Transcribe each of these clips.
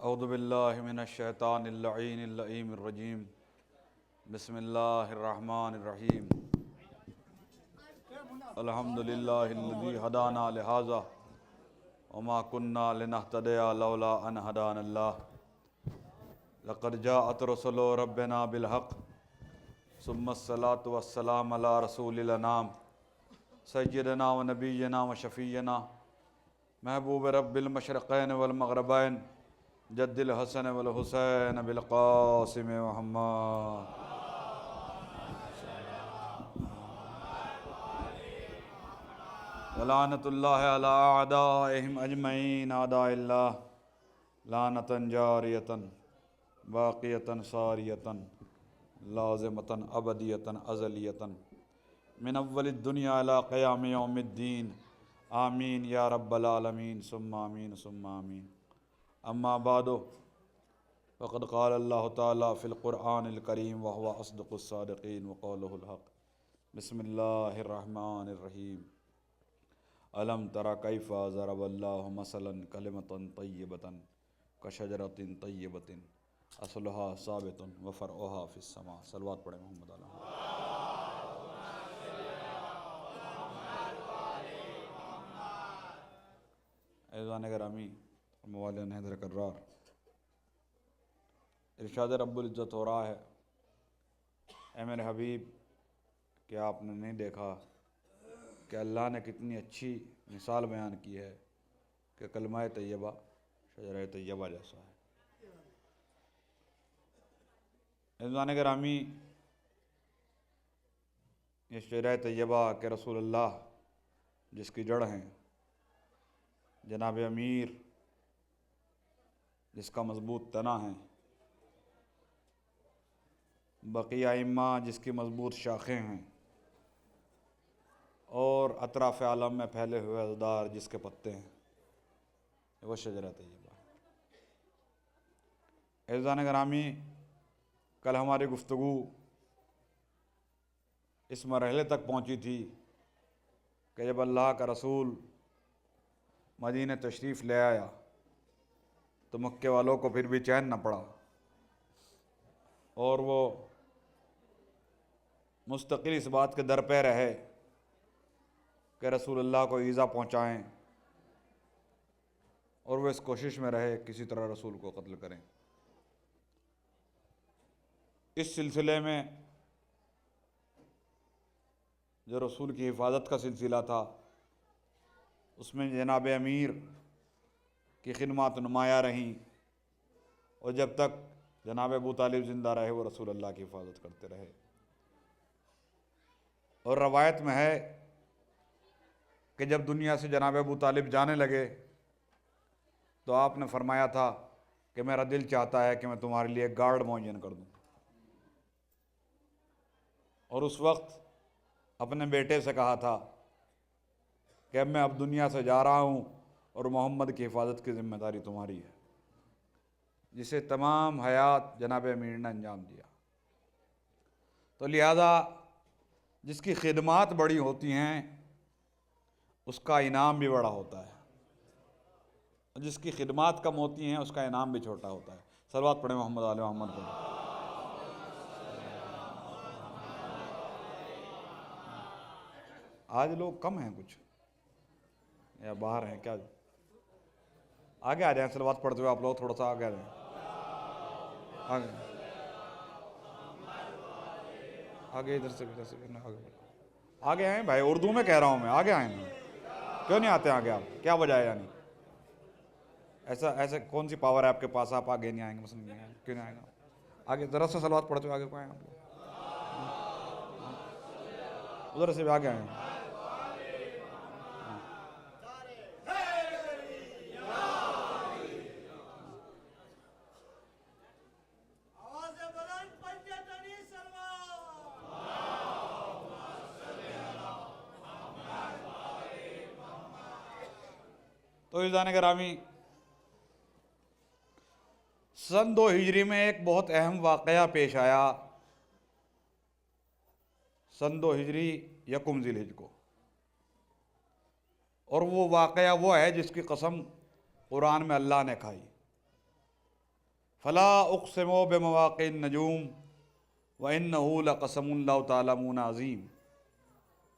औज़ु बिल्लाहि मिनश्शैतानिर लईनिर रजीम। बिस्मिल्लाहिर्रहमानिर्रहीम। अल्हम्दुलिल्लाहिल्लज़ी हदाना लिहाज़ा वमा कुन्ना लिनहतदिया लौला अन हदानल्लाह। लक़द जाअत रुसुलु रब्बिना बिल हक़ सुम्मस्सलातु वस्सलामु अला रसूलिल अनाम सय्यिदना व नबिय्यिना व शफ़ीयना महबूब रब्बिल मशरिक़ैन वल मग़रिबैन जद्दिल हसन वल हुसैन बिल क़ासिम मुहम्मद। लानतुल्लाहि अला अअदाइहिम अजमईन अदाइल्लाह लानतन जारियतन बाक़ियतन सारियतन लाज़िमतन अबदियतन अज़लियतन मिन अव्वलिद दुनिया इला क़याम यौमिद्दीन आमीन या रब्बल आलमीन सुम्मा आमीन सुम्मा आमीन। अम्मा बादो फ़क़द क़ाल अल्लाहु तआला फ़िल क़ुरआनिल करीम व हुवा अस्दक़ुस सादिक़ीन व क़ौलुहुल हक़। बिस्मिल्लाहिर रहमानिर रहीम। अलम तरा कैफ़ा ज़रबल्लाहु मसलन कलिमतन तय्यबतन कशजरतिन तय्यबतिन असलुहा साबितुन व फ़रउहा फ़िस्समा। सलवात पढ़े मोहम्मद अलैहि। ऐज़ान गिरामी मवालिन हैदर कर्रार, इरशाद रब्बुल इज़्ज़त हो रहा है, ऐ मेरे हबीब, क्या आपने नहीं देखा कि अल्लाह ने कितनी अच्छी मिसाल बयान की है कि कलमा तैयबा शजर तैयबा जैसा है। ऐज़ान गिरामी, ये शजर तैयबा के रसूलुल्लाह जिसकी जड़ हैं, जनाब अमीर जिसका मजबूत तना है, बक़िया इम्मा जिसकी मजबूत शाखें हैं, और अतराफ़ आलम में फैले हुए अज़दार जिसके पत्ते हैं, वह शजर तैयबा है। ऐज़ान गिरामी, कल हमारी गुफ्तगू इस मरहले तक पहुँची थी कि जब अल्लाह का रसूल मदीने तशरीफ़ ले आया तो मक्के वालों को फिर भी चैन न पड़ा और वो मुस्तकिल इस बात के दर पे रहे कि रसूलुल्लाह को ईज़ा पहुँचाएँ, और वो इस कोशिश में रहे किसी तरह रसूल को कत्ल करें। इस सिलसिले में जो रसूल की हिफाजत का सिलसिला था, उसमें जनाब अमीर की खिदमत नुमाया रहीं, और जब तक जनाब अबू तालिब ज़िंदा रहे वो रसूलुल्लाह की हिफाजत करते रहे। और रवायत में है कि जब दुनिया से जनाब अबू तालिब जाने लगे तो आपने फरमाया था कि मेरा दिल चाहता है कि मैं तुम्हारे लिए एक गार्ड मुअय्यन कर दूं। और उस वक्त अपने बेटे से कहा था कि मैं अब दुनिया से जा रहा हूं और मोहम्मद की हिफाजत की जिम्मेदारी तुम्हारी है, जिसे तमाम हयात जनाब अमीर ने अंजाम दिया। तो लिहाजा जिसकी खिदमात बड़ी होती हैं उसका इनाम भी बड़ा होता है, और जिसकी खिदमात कम होती हैं उसका इनाम भी छोटा होता है। सलवात पढ़े मोहम्मद आले मोहम्मद पढ़े। आज लोग कम हैं कुछ, या बाहर हैं क्या? आगे आ जाएं, सलवात पढ़ते हुए आप लोग थोड़ा सा आगे आ जाएं। आगे इधर से आगे आए भाई, उर्दू में कह रहा हूँ मैं, आगे आए ना। क्यों नहीं आते आगे आप? क्या वजह है? यानी ऐसा ऐसे कौन सी पावर है आपके पास, आप आगे नहीं आएंगे? मसलन नहीं आएंगे, क्यों नहीं आएंगे? आगे ज़रा सा सलवात पढ़ते हुए आगे को आए आप लोग, उधर से भी आगे आए। तो इज़ान गिरामी, सन 2 हिजरी में एक बहुत अहम वाक़या पेश आया। सन 2 हिजरी यकुम ज़िलहिज को, और वो वाक़या वो है जिसकी कसम कुरान में अल्लाह ने खाई। फ़ला उक़्सिमु बिमवाक़िन नजूम व इन्नहु लक़समुन लौ तालमून अज़ीम।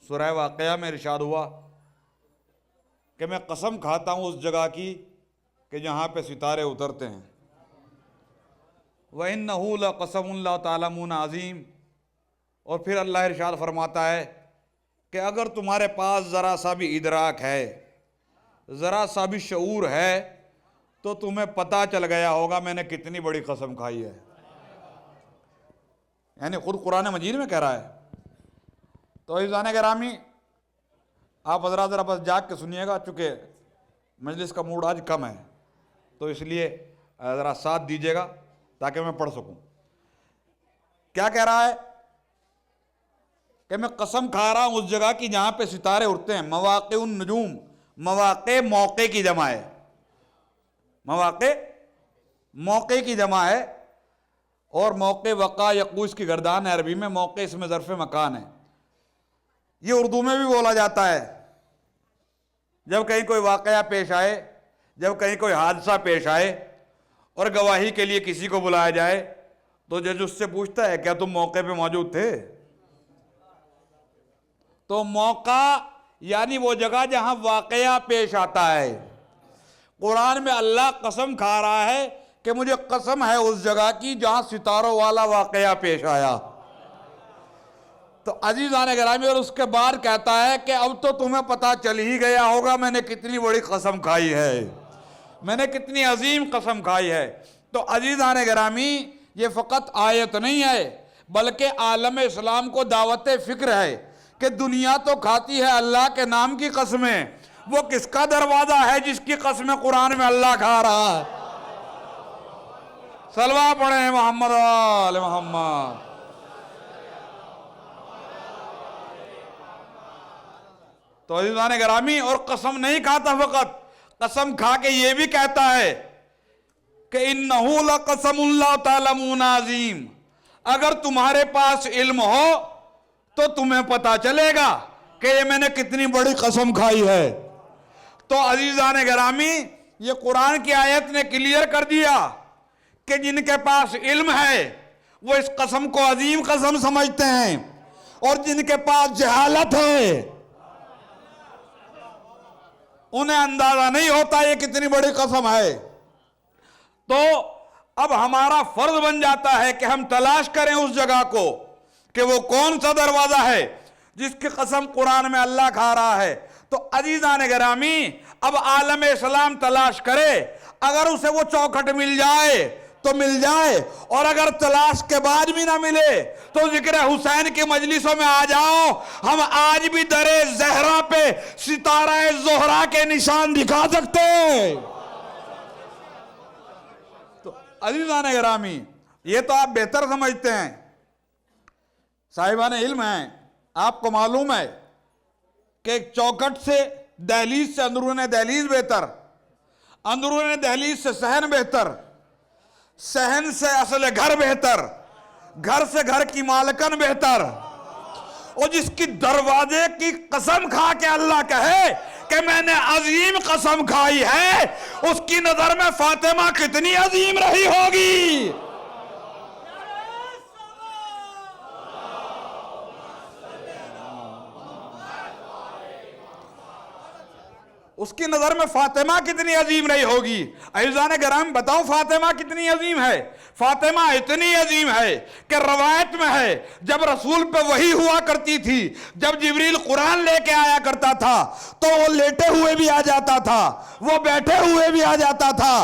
सूरह वाक़िया में इरशाद हुआ कि मैं कसम खाता हूँ उस जगह की कि जहाँ पे सितारे उतरते हैं। व इन्नहु लक़समुन लौ तालमून अज़ीम। और फिर अल्लाह इरशाद फरमाता है कि अगर तुम्हारे पास ज़रा सा भी इदराक है, ज़रा सा भी शऊर है, तो तुम्हें पता चल गया होगा मैंने कितनी बड़ी कसम खाई है। यानी खुद कुरान मजीद में कह रहा है। तो इज़ान गिरामी, आप हज़रात ज़रा बस जाग के सुनिएगा, चूँकि मजलिस का मूड आज कम है तो इसलिए ज़रा साथ दीजिएगा ताकि मैं पढ़ सकूं। क्या कह रहा है कि मैं कसम खा रहा हूं उस जगह की जहां पे सितारे उठते हैं। मवाक़िउन नजूम, मवाक़े मौके की जमा है, मवाक़े मौके की जमा है। और मौके वक़ा यक़ूस की गर्दान है अरबी में, मौके इसमें ज़र्फ़ मकान है। ये उर्दू में भी बोला जाता है जब कहीं कोई वाक़या पेश आए, जब कहीं कोई हादसा पेश आए और गवाही के लिए किसी को बुलाया जाए तो जज उससे पूछता है क्या तुम मौके पे मौजूद थे। तो मौका यानी वो जगह जहां वाक़या पेश आता है। कुरान में अल्लाह कसम खा रहा है कि मुझे कसम है उस जगह की जहां सितारों वाला वाक़या पेश आया। तो अजीज़ान गिरामी, और उसके बाद कहता है कि अब तो तुम्हें पता चल ही गया होगा मैंने कितनी बड़ी कसम खाई है, मैंने कितनी अजीम कसम खाई है। तो अजीज़ान गिरामी, ये फ़कत आयत नहीं है बल्कि आलम इस्लाम को दावत फ़िक्र है कि दुनिया तो खाती है अल्लाह के नाम की कसमें, वो किसका दरवाज़ा है जिसकी कसमें कुरान में अल्लाह खा रहा है। सलवा पढ़े मोहम्मद आले मोहम्मद। तो अज़ीज़ान गिरामी, और कसम नहीं खाता फ़कत, कसम खा के ये भी कहता है कि इन्नहु लक़समुन लौ तालमून अज़ीम। अगर तुम्हारे पास इल्म हो तो तुम्हें पता चलेगा कि ये मैंने कितनी बड़ी कसम खाई है। तो अज़ीज़ान गिरामी, ये कुरान की आयत ने क्लियर कर दिया कि जिनके पास इल्म है वो इस कसम को अजीम कसम समझते हैं, और जिनके पास जहालत है उन्हें अंदाजा नहीं होता ये कितनी बड़ी कसम है। तो अब हमारा फर्ज बन जाता है कि हम तलाश करें उस जगह को कि वो कौन सा दरवाजा है जिसकी कसम कुरान में अल्लाह खा रहा है। तो अजीज़ान गिरामी, अब आलम इस्लाम तलाश करे, अगर उसे वो चौखट मिल जाए तो मिल जाए, और अगर तलाश के बाद भी ना मिले तो जिक्र हुसैन की मजलिसों में आ जाओ। हम आज भी दरे ज़हरा पे सितारा ज़ोहरा के निशान दिखा सकते हैं। तो अज़ीज़ान गिरामी, ये तो आप बेहतर समझते हैं, साहिबान इल्म हैं, आपको मालूम है कि एक चौखट से दहलीज से अंदरून दहलीज बेहतर, अंदरून दहलीज से सहन बेहतर, सहन से असल घर बेहतर, घर से घर की मालकन बेहतर। और जिसकी दरवाजे की कसम खा के अल्लाह कहे कि मैंने अजीम कसम खाई है, उसकी नजर में फातिमा कितनी अजीम रही होगी। उसकी नजर में फातिमा कितनी अजीम रही होगी। अज़ीज़ान गिरामी, बताओ फातिमा कितनी अजीम है। फातिमा इतनी अजीम है कि रवायत में है जब रसूल पे वही हुआ करती थी, जब जिब्रील कुरान लेके आया करता था तो वो लेटे हुए भी आ जाता था, वो बैठे हुए भी आ जाता था।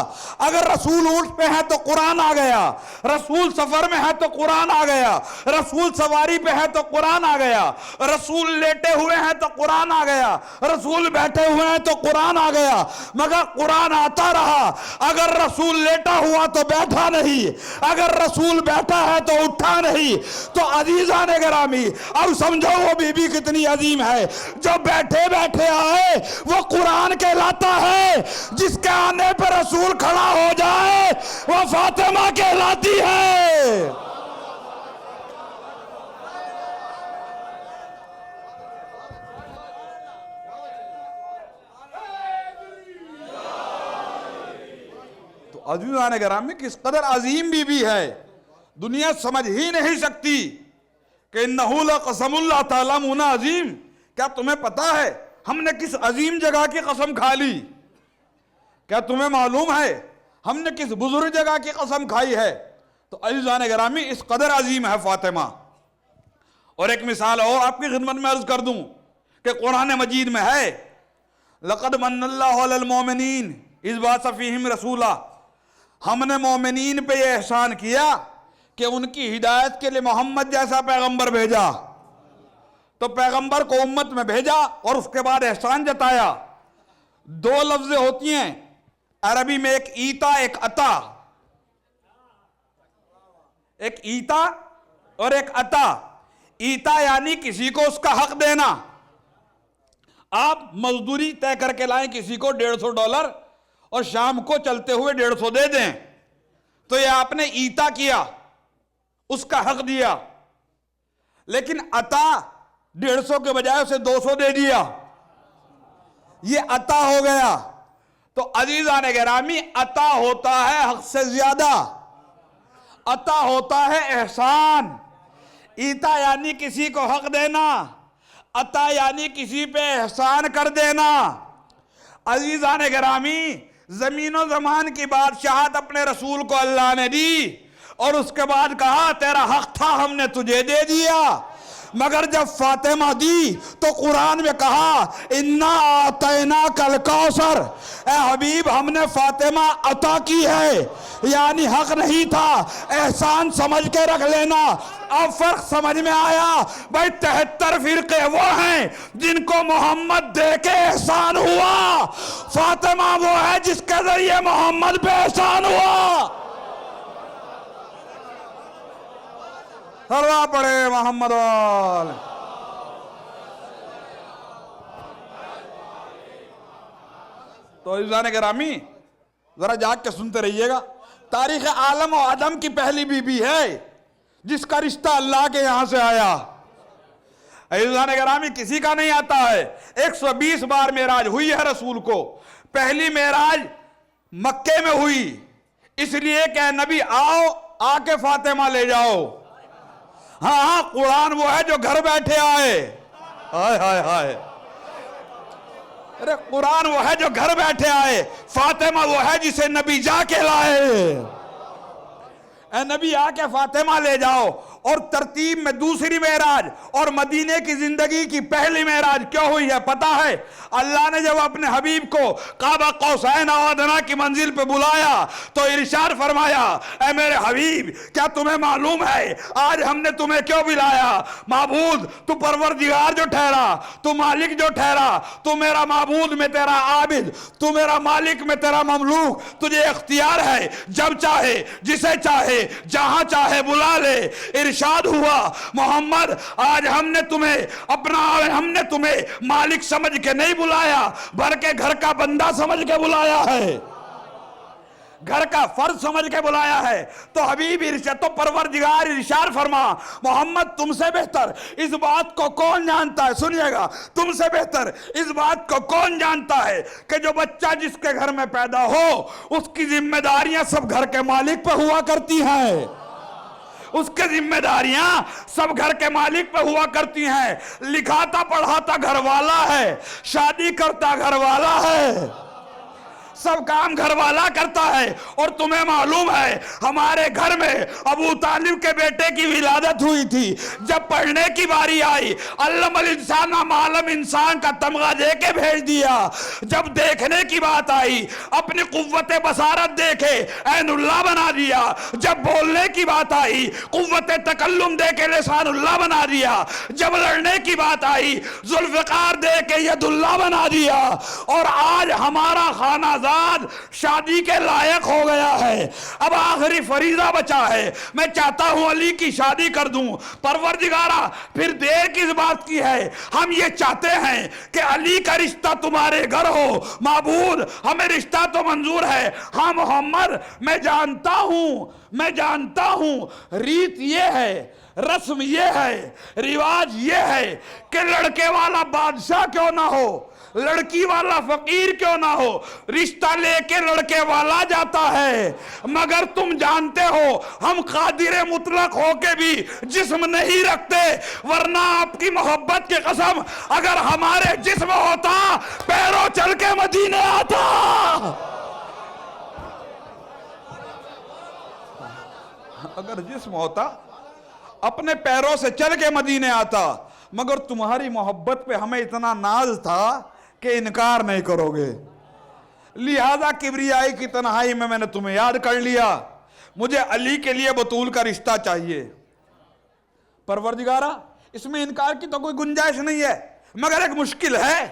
अगर रसूल ऊंट पे है तो कुरान आ गया, रसूल सफर में है तो कुरान आ गया, रसूल सवारी पे है तो कुरान आ गया, रसूल लेटे हुए हैं तो कुरान आ गया, रसूल बैठे हुए हैं तो कुरान आ गया। मगर कुरान आता रहा। अगर रसूल लेटा हुआ तो बैठा नहीं, अगर रसूल बैठा है तो उठा नहीं। तो अजीज़ान गिरामी, अब समझो वो बीबी कितनी अजीम है। जो बैठे बैठे आए वो कुरान कहलाता है, जिसके आने पर रसूल खड़ा हो जाए वो फातिमा कहलाती है। अज़ीज़ान गिरामी किस कदर अजीम बीबी है, दुनिया समझ ही नहीं सकती कि इन्नहु लक़समुन ला तअलमून अजीम। क्या तुम्हें पता है हमने किस अजीम जगह की कसम खा ली? क्या तुम्हें मालूम है हमने किस बुजुर्ग जगह की कसम खाई है? तो अज़ीज़ान गिरामी इस कदर अजीम है फातिमा। और एक मिसाल और आपकी खिदमत में अर्ज कर दूं कि कुरान मजीद में है, लक़द मन्नल्लाहु अलल मोमिनीन इज़ बअसा फ़ीहिम रसूला, हमने मोमिनीन पे ये एहसान किया कि उनकी हिदायत के लिए मोहम्मद जैसा पैगंबर भेजा। तो पैगंबर को उम्मत में भेजा और उसके बाद एहसान जताया। दो लफ्ज़ें होती हैं अरबी में, एक ईता एक अता, एक ईता और एक अता। ईता यानी किसी को उसका हक देना। आप मजदूरी तय करके लाएं किसी को $150 और शाम को चलते हुए 150 दे दें, तो ये आपने ईता किया, उसका हक दिया। लेकिन अता 150 के बजाय उसे 200 दे दिया, ये अता हो गया। तो अज़ीज़ान गिरामी अता होता है हक से ज्यादा, अता होता है एहसान। ईता यानी किसी को हक देना, अता यानी किसी पे एहसान कर देना। अज़ीज़ान गिरामी जमीन और जमान की बादशाहत अपने रसूल को अल्लाह ने दी और उसके बाद कहा तेरा हक था हमने तुझे दे दिया। मगर जब फातिमा दी तो कुरान में कहा इन्ना आतैना कल कौसर, ए हबीब हमने फातिमा अता की है, यानी हक नहीं था, एहसान समझ के रख लेना। अब फर्क समझ में आया भाई, 73 फिरके वो हैं जिनको मोहम्मद दे के एहसान हुआ, फातिमा वो है जिसके जरिए मोहम्मद पे एहसान हुआ। हरवा पड़े मोहम्मद वाल। तो अज़ीज़ान गिरामी जरा जाग के सुनते रहिएगा, तारीख आलम और आदम की पहली बीबी है जिसका रिश्ता अल्लाह के यहां से आया। अज़ीज़ान गिरामी किसी का नहीं आता है। 120 बार मेराज हुई है रसूल को। पहली मेराज मक्के में हुई, इसलिए कि नबी आओ आके फातिमा ले जाओ। हाँ, कुरान वो है जो घर बैठे आए। हाय हाय हाय, अरे कुरान वो है जो घर बैठे आए, फातिमा वो है जिसे नबी जाके लाए। ए नबी आके फातिमा ले जाओ। और तरतीब में दूसरी मेराज और मदीने की जिंदगी की पहली मेराज क्यों हुई है पता है? अल्लाह ने जब अपने हबीब को काबा कौसैन औ अदना की मंजिल पे बुलाया तो इरशाद फरमाया, ऐ मेरे हबीब क्या तुम्हें मालूम है आज हमने तुम्हें क्यों बुलाया? माबूद तू परवरदिगार जो ठहरा, तू मालिक जो ठहरा, तू मेरा माबूद में तेरा आबिद, तू मेरा मालिक में तेरा ममलूक, तुझे इख्तियार है जब चाहे जिसे चाहे जहां चाहे बुला ले। इरशाद हुआ मोहम्मद आज हमने तुम्हें मालिक समझ के नहीं बुलाया, बल्कि घर का बंदा समझ के बुलाया है, घर का फर्ज समझ के बुलाया है। तो हबीब इरशाद, तो परवरदिगार इरशाद फरमा मोहम्मद तुमसे बेहतर इस बात को कौन जानता है, सुनिएगा, तुमसे बेहतर इस बात को कौन जानता है कि जो बच्चा जिसके घर में पैदा हो उसकी जिम्मेदारियां सब घर के मालिक पर हुआ करती हैं, उसकी जिम्मेदारियां सब घर के मालिक पे हुआ करती हैं। लिखाता पढ़ाता घर वाला है, शादी करता घर वाला है, सब काम घर वाला करता है। और तुम्हें मालूम है हमारे घर में अबू तालिब के बेटे की विलादत हुई थी, जब पढ़ने की बारी आई अल्लमल इंसान मालम इंसान का तमगा दे के भेज दिया। जब देखने की बात आई अपनी कुव्वत बसारत देखे ऐनुल्लाह बना दिया। जब बोलने की बात आई कुव्वत तकल्लुम दे के लिसानुल्लाह बना दिया। जब लड़ने की बात आई जुल्फ़िकार दे के यदुल्लाह बना दिया। और आज हमारा खाना शादी के लायक हो गया है। अब आखिरी फरीजा बचा है, मैं चाहता हूं अली की शादी कर दूं। परवरदिगारा फिर देर किस बात की है, हम ये चाहते हैं कि अली का रिश्ता तुम्हारे घर हो। माबूद हमें रिश्ता तो मंजूर है। हाँ मोहम्मद मैं जानता हूं मैं जानता हूं रीत ये है, रस्म ये है, रिवाज ये है कि लड़के वाला बादशाह क्यों ना हो, लड़की वाला फकीर क्यों ना हो, रिश्ता लेके लड़के वाला जाता है। मगर तुम जानते हो हम कादिर मुतलक होके भी जिस्म नहीं रखते, वरना आपकी मोहब्बत की कसम अगर हमारे जिस्म होता पैरों चल के मदीने आता। अगर जिस्म होता अपने पैरों से चल के मदीने आता, मगर तुम्हारी मोहब्बत पे हमें इतना नाज था कि इनकार नहीं करोगे, लिहाजा किबरियाई की तन्हाई में मैंने तुम्हें याद कर लिया। मुझे अली के लिए बतूल का रिश्ता चाहिए। परवरदिगारा, इसमें इनकार की तो कोई गुंजाइश नहीं है, मगर एक मुश्किल है।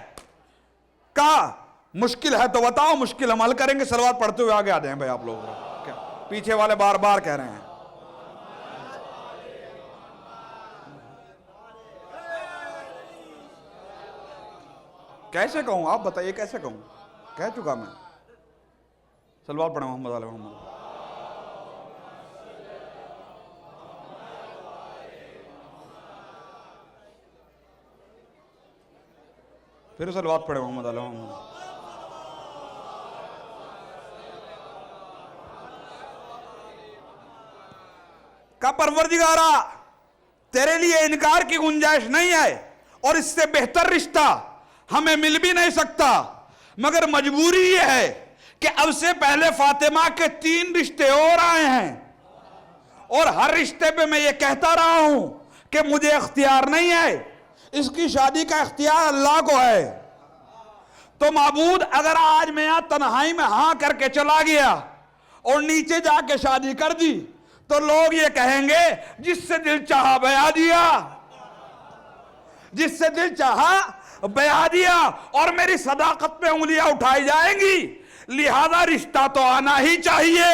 का मुश्किल है तो बताओ, मुश्किल हम हल करेंगे। सलवात पढ़ते हुए आगे आ जाएं भाई आप लोग, क्या पीछे वाले बार बार कह रहे हैं। कैसे कहूं, आप बताइए कैसे कहूं, कह चुका मैं। सलवात पढ़े मोहम्मद आले मोहम्मद। फिर सलवात पढ़े मोहम्मद आले मोहम्मद। का परवरदिगारा, तेरे लिए इनकार की गुंजाइश नहीं है और इससे बेहतर रिश्ता हमें मिल भी नहीं सकता, मगर मजबूरी यह है कि अब से पहले फातिमा के 3 रिश्ते और आए हैं और हर रिश्ते पे मैं ये कहता रहा हूं कि मुझे इख्तियार नहीं है, इसकी शादी का इख्तियार अल्लाह को है। तो माबूद, अगर आज मैं यहां तन्हाई में हां करके चला गया और नीचे जाके शादी कर दी तो लोग ये कहेंगे जिससे दिल चाहा बया दिया, जिससे दिल चाहा बया दिया, और मेरी सदाकत पे उंगलियां उठाई जाएंगी। लिहाजा रिश्ता तो आना ही चाहिए।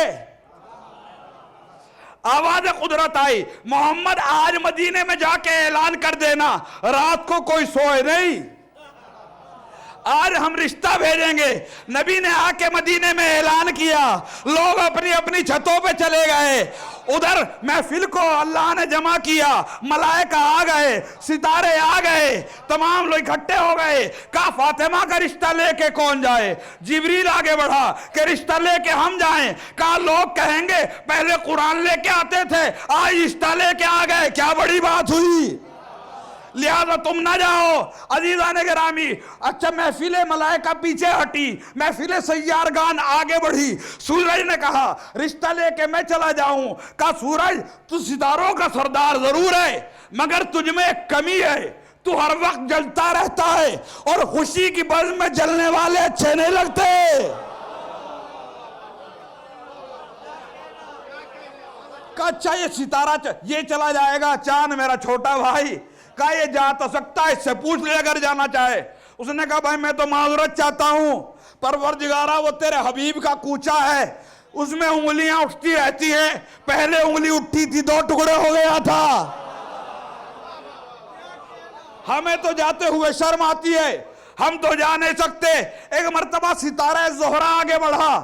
आवाज कुदरत आई, मोहम्मद आज मदीने में जाके ऐलान कर देना, रात को कोई सोए नहीं, आज हम रिश्ता भेजेंगे। नबी ने आके मदीने में ऐलान किया, लोग अपनी अपनी छतों पे चले गए। उधर महफिल को अल्लाह ने जमा किया, मलाइका आ गए, सितारे आ गए, तमाम लोग इकट्ठे हो गए। कहा फातिमा का रिश्ता लेके कौन जाए? जिब्रील आगे बढ़ा कि रिश्ता लेके हम जाएं। कहा लोग कहेंगे पहले कुरान लेके आते थे, आज रिश्ता लेके आ गए, क्या बड़ी बात हुई, लिहाजा तुम ना जाओ। अजीजा ने गिरामी, अच्छा महफिले मलाइका पीछे हटी, महफिले सैयारगान आगे बढ़ी। सूरज ने कहा रिश्ता लेके मैं चला जाऊं। कहा सूरज, तू सितारों का सरदार जरूर है, मगर तुझ में एक कमी है, तू हर वक्त जलता रहता है और खुशी की बज़्म में जलने वाले अच्छे नहीं लगते। कहा अच्छा ये सितारा ये चला जाएगा, चांद मेरा छोटा भाई, कहा ये जा तो सकता है, इससे पूछ ले अगर जाना चाहे। उसने कहा भाई मैं तो माजूरत चाहता हूं, परवरदिगारा वो तेरे हबीब का कूचा है, उसमें उंगलियां उठती रहती हैं, पहले उंगली उठी थी 2 टुकड़े हो गया था, हमें तो जाते हुए शर्म आती है, हम तो जा नहीं सकते। एक मर्तबा सितारा ज़ोहरा आगे बढ़ा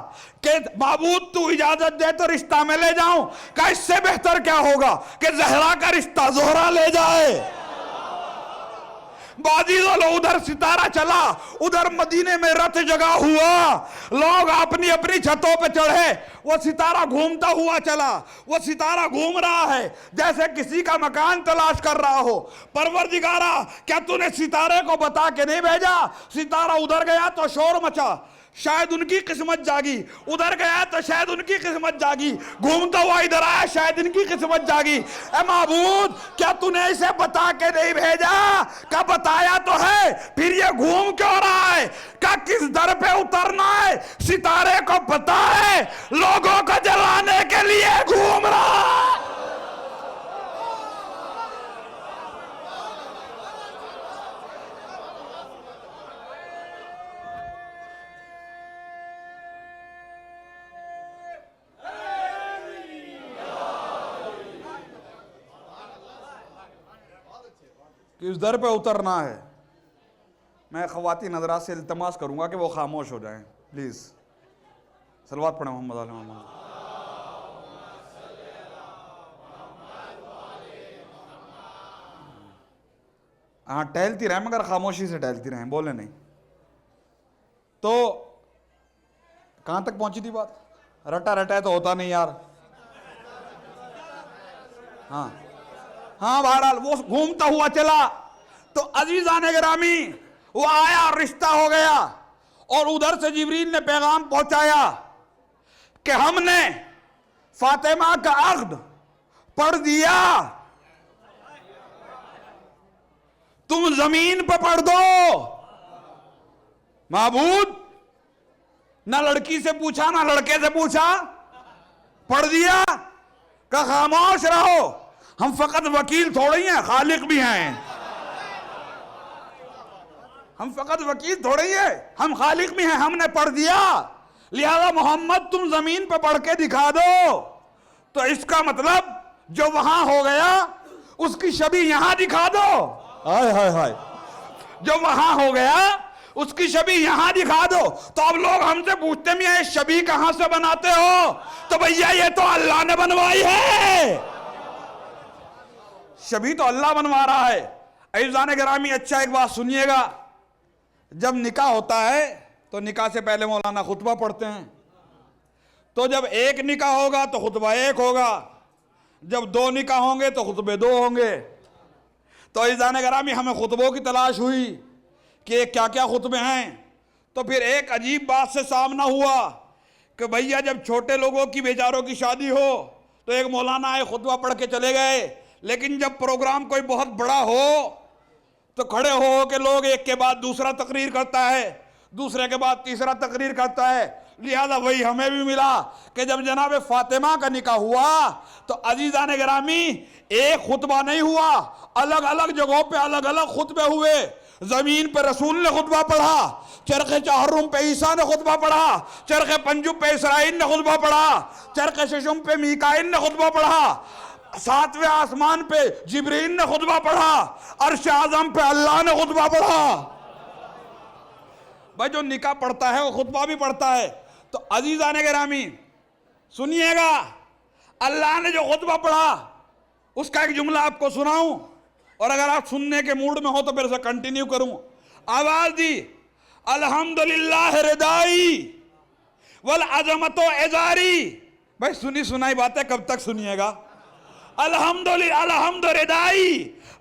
कि माबूद तू इजाजत दे तो रिश्ता में ले जाऊं। का इससे बेहतर क्या होगा कि ज़हरा का रिश्ता ज़ोहरा ले जाए। बाजी वालों, उधर सितारा चला, उधर मदीने में रथ जगा हुआ, लोग अपनी अपनी छतों पे चढ़े, वो सितारा घूमता हुआ चला, वो सितारा घूम रहा है जैसे किसी का मकान तलाश कर रहा हो। परवरदिगारा, क्या तूने सितारे को बता के नहीं भेजा? सितारा उधर गया तो शोर मचा, शायद उनकी किस्मत जागी, उधर गया तो शायद उनकी किस्मत जागी, घूमता हुआ इधर आया शायद इनकी किस्मत जागी। ए माबूद, क्या तूने इसे बता के नहीं भेजा? क्या बताया तो है, फिर ये घूम क्यों रहा है? क्या किस दर पे उतरना है सितारे को पता है, लोगों को जलाने के लिए घूम रहा है। किस दर पे उतरना है। मैं ख़वातीन हज़रात से इल्तमास करूंगा कि वो खामोश हो जाएं प्लीज़। सलवात पढ़ें मोहम्मद आले मोहम्मद। हाँ टहलती रहें मगर खामोशी से टहलती रहें, बोले नहीं। तो कहाँ तक पहुंची थी बात? रटा रटा है तो होता नहीं यार। हाँ हाँ बहरहाल वो घूमता हुआ चला तो अजीजान गिरामी वो आया, रिश्ता हो गया। और उधर से जिब्रील ने पैगाम पहुंचाया कि हमने फातिमा का अक्द पढ़ दिया, तुम जमीन पर पढ़ दो। महबूद ना लड़की से पूछा ना लड़के से पूछा, पढ़ दिया। का खामोश रहो, हम फकत वकील थोड़े ही हैं, खालिक भी हैं। हम फकत वकील थोड़े ही हैं, हम खालिक भी हैं। हमने पढ़ दिया, लिहाजा मोहम्मद तुम जमीन पर पढ़ के दिखा दो। तो इसका मतलब जो वहां हो गया उसकी छवि यहां दिखा दो। हाय हाय हाय, जो वहां हो गया उसकी छवि यहां दिखा दो। तो अब लोग हमसे पूछते भी हैं छवि कहां से बनाते हो? तो भैया ये तो अल्लाह ने बनवाई है, छवि तो अल्लाह बनवा रहा है। अज़ीज़ान गिरामी अच्छा एक बात सुनिएगा, जब निकाह होता है तो निकाह से पहले मौलाना खुतबा पढ़ते हैं। तो जब एक निकाह होगा तो खुतबा एक होगा, जब दो निकाह होंगे तो खुतबे दो होंगे। तो अज़ीज़ान गिरामी हमें खुतबों की तलाश हुई कि क्या क्या खुतबे हैं। तो फिर एक अजीब बात से सामना हुआ कि भैया जब छोटे लोगों की बेचारों की शादी हो तो एक मौलाना आए खुतबा पढ़ के चले गए, लेकिन जब प्रोग्राम कोई बहुत बड़ा हो तो खड़े हो के लोग एक के बाद दूसरा तकरीर करता है, दूसरे के बाद तीसरा तकरीर करता है। लिहाजा वही हमें भी मिला कि जब जनाब फातिमा का निकाह हुआ तो अजीज़ान गिरामी एक खुतबा नहीं हुआ, अलग अलग जगहों पे अलग अलग खुतबे हुए। जमीन पे रसूल ने खुतबा पढ़ा, चरखे चहर्रुम पे ईसा ने खुतबा पढ़ा, चरखे पंजुम पे इसराइल ने खुतबा पढ़ा, चरखे शशुम पे मीकाइल ने खुतबा पढ़ा, सातवें आसमान पे जिब्रील ने खुतबा पढ़ा, अर्श आज़म पे अल्लाह ने खुतबा पढ़ा। भाई जो निकाह पढ़ता है वो खुतबा भी पढ़ता है। तो अजीज़ान गिरामी सुनिएगा, अल्लाह ने जो खुतबा पढ़ा उसका एक जुमला आपको सुनाऊं, और अगर आप सुनने के मूड में हो तो फिर से कंटिन्यू करूं। आवाज दी, अल्हम्दुलिल्लाह रिदाई वल अज़मतो एजारी। भाई सुनी सुनाई बातें कब तक सुनिएगा? अल्हम्दु रिदाई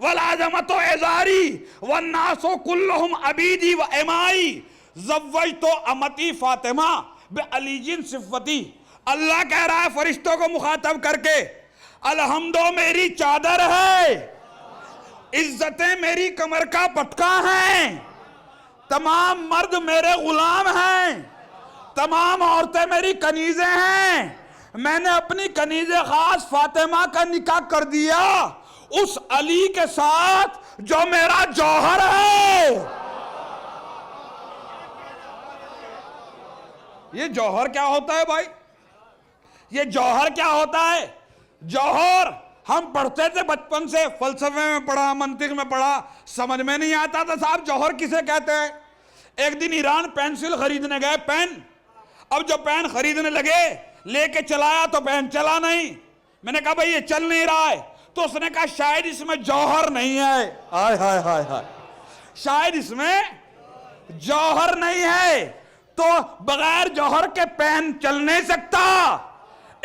वल अज़मतो एजारी वन्नासो कुल्लुहुम अबीदी व इमाई ज़व्वजतो अमती फातिमा बे अलीजिन सिफ़ती। अल्लाह कह रहा है फरिश्तों को मुखातब करके, अल्हम्दो मेरी चादर है, इज्जतें मेरी कमर का पटका हैं, तमाम मर्द मेरे गुलाम हैं, तमाम औरतें मेरी कनीज़ें हैं। मैंने अपनी कनीज़े खास फातिमा का निकाह कर दिया उस अली के साथ जो मेरा जौहर है। ये जौहर क्या होता है भाई? ये जौहर क्या होता है? जौहर हम पढ़ते थे बचपन से, फलसफे में पढ़ा, मंतिक में पढ़ा, समझ में नहीं आता था साहब जौहर किसे कहते हैं। एक दिन ईरान पेंसिल खरीदने गए, पेन। अब जब पेन खरीदने लगे, लेके चलाया तो पेन चला नहीं। मैंने कहा भाई ये चल नहीं रहा है, तो उसने कहा शायद इसमें जौहर नहीं है। हाय हाय हाय हाय, शायद इसमें जौहर नहीं है। तो बगैर जौहर के पेन चल नहीं सकता,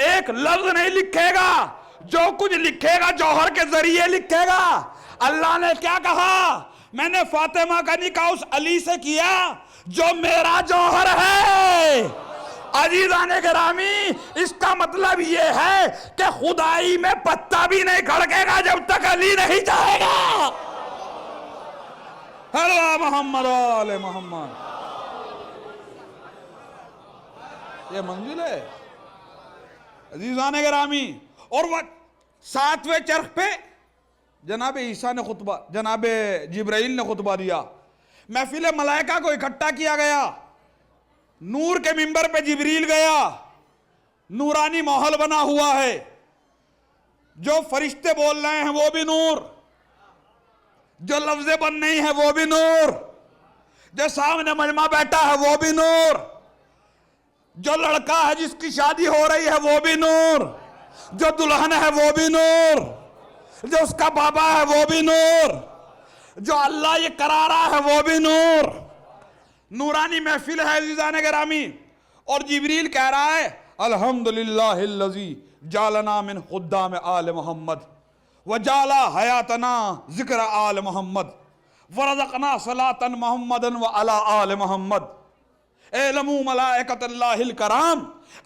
एक लफ्ज नहीं लिखेगा, जो कुछ लिखेगा जौहर के जरिए लिखेगा। अल्लाह ने क्या कहा? मैंने फातिमा का निकाह उस अली से किया जो मेरा जौहर है। अजीज़ान गिरामी इसका मतलब यह है कि खुदाई में पत्ता भी नहीं खड़केगा जब तक अली नहीं चाहेगा। हेलो मोहम्मद आले मोहम्मद, ये मंजिल है अजीज़ान गिरामी। और वह सातवें चरख पे जनाब ईसा ने खुतबा, जनाब जिब्राइल ने खुतबा दिया। महफिल मलाइका को इकट्ठा किया गया, नूर के मिंबर पे जिब्रील गया, नूरानी माहौल बना हुआ है, जो फरिश्ते बोल रहे हैं वो भी नूर, जो लफ्ज़े बन नहीं है वो भी नूर, जो सामने मजमा बैठा है वो भी नूर, जो लड़का है जिसकी शादी हो रही है वो भी नूर, जो दुल्हन है वो भी नूर, जो उसका बाबा है वो भी नूर, जो अल्लाह ये करा रहा है वो भी नूर। नूरानी महफिल है अज़ीज़ान गिरामी। और जिब्रील कह रहा है अल्हम्दुलिल्लाहिल्लज़ी जालना मिन खुद्दाम आल मोहम्मद व जाला हयातना ज़िक्र आल मोहम्मद वरज़क़ना सलातन मोहम्मदन व अला आल मोहम्मद एलमू मलाइकतुल्लाहिल कराम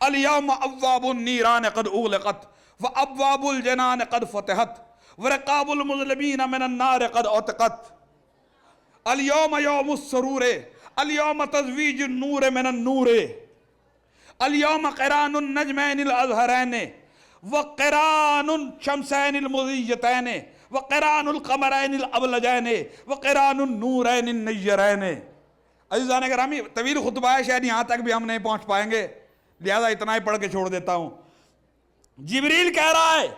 अल-यौम अब्वाबुन नीरान क़द उग़लिक़त व अब्वाबुल जनान क़द फ़ुतिहत व रिक़ाबुल मुज़लिमीन मिनन नार क़द उतक़त अल-यौम यौमुस सुरूर अल-यौम तज़वीजुन नूर मिनन नूर अल-यौम क़िरानुन नजमैनिल अज़हरैन व क़िरानुन शमसैनिल मुज़ीयतैन व क़िरानुल क़मरैनिल अबलजैन व क़िरानुन नूरैनिन नय्यरैन। अज़ीज़ान गिरामी, तवील खुतबा है, शायद यहाँ तक भी हम नहीं पहुँच पाएंगे, लिहाजा इतना ही पढ़ के छोड़ देता हूँ। जिब्रील कह रहा है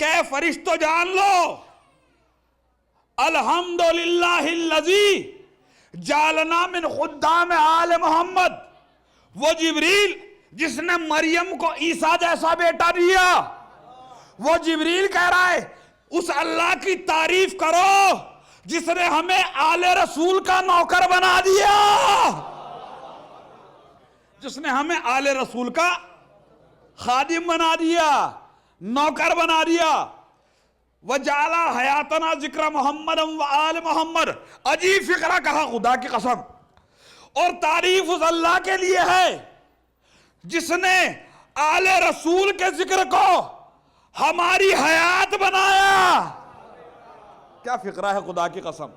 कि फरिश्तों जान लो अल्हम्दुलिल्लाहिल्लज़ी जालना मिन खुद्दाम आल मोहम्मद, वो जिब्रील जिसने मरियम को ईसा जैसा बेटा दिया, वो जिब्रील कह रहा है उस अल्लाह की तारीफ करो जिसने हमें आले रसूल का नौकर बना दिया, जिसने हमें आले रसूल का खादिम बना दिया, नौकर बना दिया। वजाला हयातना जिक्र मोहम्मद व आल मोहम्मद। अजीब फिक्रा कहा, खुदा की कसम। और तारीफ उस अल्लाह के लिए है जिसने आले रसूल के जिक्र को हमारी हयात बनाया। क्या फिक्रा है, खुदा की कसम।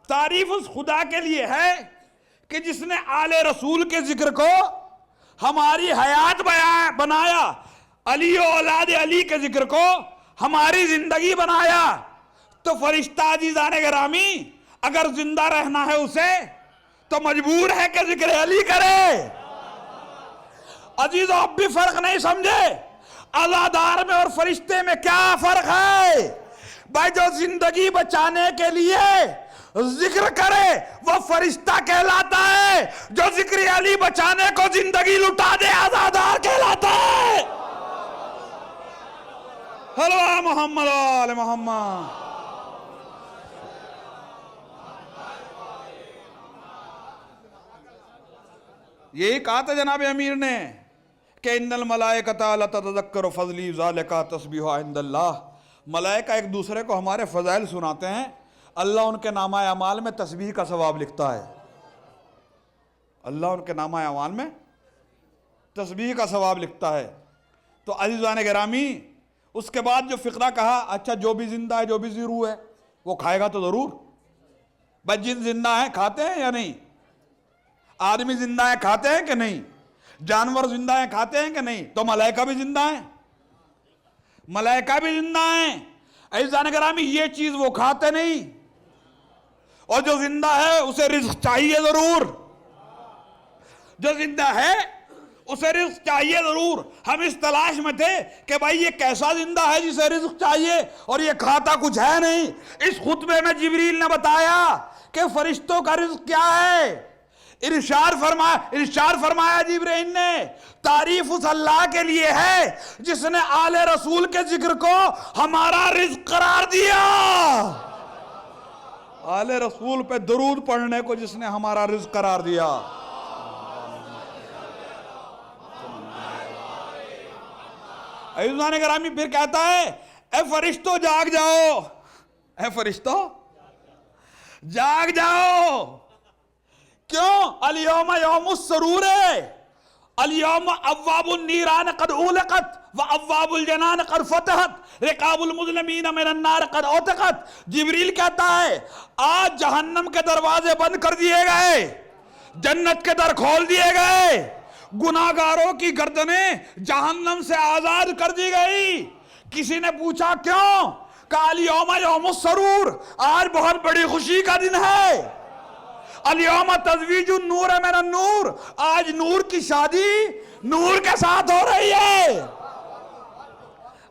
तारीफ उस खुदा के लिए है कि जिसने आले रसूल के जिक्र को हमारी हयात बनाया, अली और औलाद अली के जिक्र को हमारी जिंदगी बनाया। तो फरिश्ता अज़ीज़ान गिरामी अगर जिंदा रहना है उसे तो मजबूर है कि जिक्र अली करे। अजीजों, अब भी फर्क नहीं समझे अज़ादार में और फरिश्ते में क्या फर्क है भाई। जो जिंदगी बचाने के लिए जिक्र करे वो फरिश्ता कहलाता है, जो जिक्र अली बचाने को जिंदगी लुटा दे अज़ादार कहलाता है। हलवा मोहम्मद आले मोहम्मद। यही कहा था जनाब अमीर ने कि इन्नल मलाइकता ला ततज़क्करु फ़ज़ली ज़ालिका तस्बीहु इंदल्लाह। मलाइका एक दूसरे को हमारे फ़ज़ाइल सुनाते हैं, अल्लाह उनके नामा अमाल में तस्बीह का सवाब लिखता है। अल्लाह उनके नामा अमाल में तस्बीह का सवाब लिखता है। तो अज़ीज़ान गिरामी, उसके बाद जो फ़िक्रा कहा, अच्छा जो भी जिंदा है, जो भी ज़िरू है वो खाएगा तो ज़रूर। भाई जिन जिंदा है खाते हैं या नहीं? आदमी जिंदा है खाते हैं कि नहीं? जानवर जिंदा है खाते हैं कि नहीं? तो मलाइका भी जिंदा है, मलाइका भी जिंदा है। अज़ीज़ान गिरामी, ये चीज वो खाते नहीं, और जो जिंदा है उसे रिज़्क़ चाहिए जरूर। जो जिंदा है उसे रिज़्क़ चाहिए जरूर। हम इस तलाश में थे कि भाई ये कैसा जिंदा है जिसे रिज़्क़ चाहिए और ये खाता कुछ है नहीं। इस खुतबे में जिब्रील ने बताया कि फरिश्तों का रिज़्क़ क्या है। इरशाद फरमाया जिब्रील ने, तारीफ उस अल्लाह के लिए है जिसने आले रसूल के जिक्र को हमारा रिज़्क़ करार दिया। आले रसूल पे दुरूद पढ़ने को जिसने हमारा रिज़्क़ करार दिया। अज़ीज़ान गिरामी फिर कहता है, ए फरिश्तों जाग जाओ, ए फरिश्तों जाग जाओ। क्यों? अल-यौम यौमुस सुरूर, अल-यौम अब्वाबुन नीरान क़द उग़लिक़त व अब्वाबुल जनान क़द फ़ुतिहत रिक़ाबुल मुज़लिमीन मिनन नार क़द उतक़त। जिब्रील कहता है आज जहन्नम के दरवाजे बंद कर दिए गए, जन्नत के दर खोल दिए गए, गुनाहगारों की गर्दनें जहन्नम से आजाद कर दी गई। किसी ने पूछा क्यों? अल-यौम यौमुस सुरूर, आज बहुत बड़ी खुशी का दिन है। अल-यौम तज़वीजुन नूर मिनन नूर, आज नूर की शादी नूर के साथ हो रही है।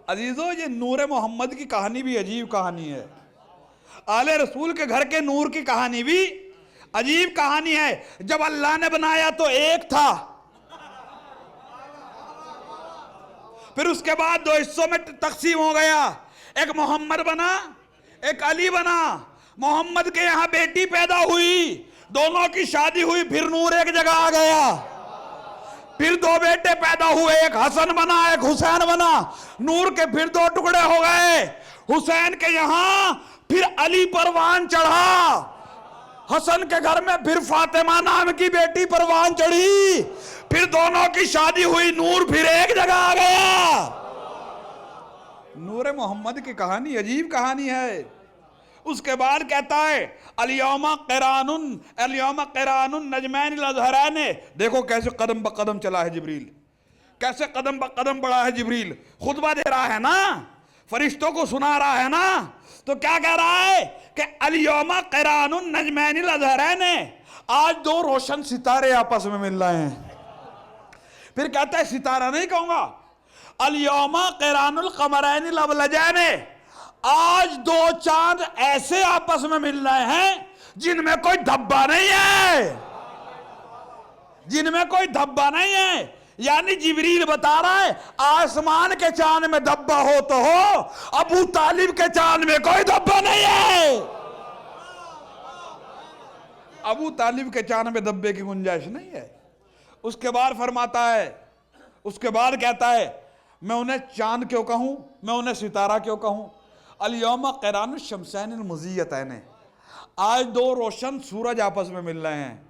अजीजों, ये नूर मोहम्मद की कहानी भी अजीब कहानी है। आले रसूल के घर के नूर की कहानी भी अजीब कहानी है। जब अल्लाह ने बनाया तो एक था, फिर उसके बाद दो हिस्सों में तकसीम हो गया। एक मोहम्मद बना, एक अली बना। मोहम्मद के यहाँ बेटी पैदा हुई, दोनों की शादी हुई, फिर नूर एक जगह आ गया। फिर दो बेटे पैदा हुए, एक हसन बना एक हुसैन बना। नूर के फिर दो टुकड़े हो गए। हुसैन के यहां फिर अली परवान चढ़ा। हसन के घर में फिर फातिमा नाम की बेटी परवान चढ़ी। फिर दोनों की शादी हुई, नूर फिर एक जगह आ गया। नूर मोहम्मद की कहानी अजीब कहानी है। उसके बाद कहता है अलियौमा क़िरानुन नजमैन अज़हरैन। देखो कैसे कदम ब कदम चला है जिब्रील, कैसे कदम ब कदम बढ़ा है जिब्रील। खुतबा दे रहा है ना, फरिश्तों को सुना रहा है ना, तो क्या कह रहा है कि अलियौमा क़िरानुन नजमैन अज़हरैन, आज दो रोशन सितारे आपस में मिल रहे हैं। फिर कहता है सितारा नहीं कहूंगा, अलियौमा क़िरानुल क़मरैन अबलजैन, आज दो चांद ऐसे आपस में मिल रहे हैं जिनमें कोई धब्बा नहीं है, जिनमें कोई धब्बा नहीं है। यानी जिब्रील बता रहा है आसमान के चांद में धब्बा हो तो हो, अबू तालिब के चांद में कोई धब्बा नहीं है। अबू तालिब के चांद में धब्बे की गुंजाइश नहीं है। उसके बाद फरमाता है, उसके बाद कहता है मैं उन्हें चांद क्यों कहूं, मैं उन्हें सितारा क्यों कहूं। अलियौमा क़िरानुश शमसैनिल मुज़ीयतैन, आज दो रोशन सूरज आपस में मिल रहे हैं।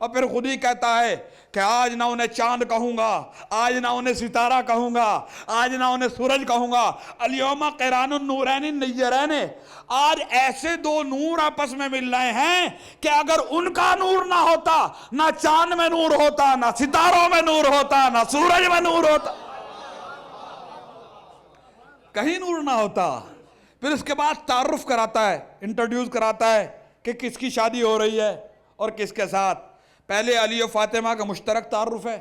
और फिर खुद ही कहता है कि आज ना उन्हें चांद कहूंगा, आज ना उन्हें सितारा कहूंगा, आज ना उन्हें सूरज कहूंगा। अलियौमा क़िरानुन नूरैन नय्यरैन, आज ऐसे दो नूर आपस में मिल रहे हैं कि अगर उनका नूर ना होता, ना चांद में नूर होता, ना सितारों में नूर होता, ना सूरज में नूर होता, कहीं नूर ना होता। फिर उसके बाद तारुफ कराता है, इंट्रोड्यूस कराता है कि किसकी शादी हो रही है और किसके साथ। पहले अली और फातिमा का मुश्तरक तारुफ है,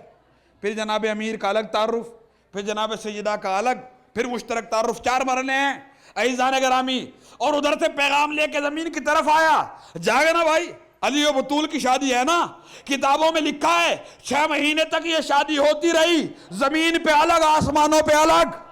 फिर जनाब अमीर का अलग तारुफ, फिर जनाब सैयदा का अलग, फिर मुश्तरक तारुफ। 4 मरले हैं अज़ीज़ान गिरामी। और उधर से पैगाम लेके जमीन की तरफ आया, जागे ना भाई, अली और बतूल की शादी है ना, किताबों में लिखा है 6 महीने तक ये शादी होती रही, जमीन पे अलग आसमानों पे अलग।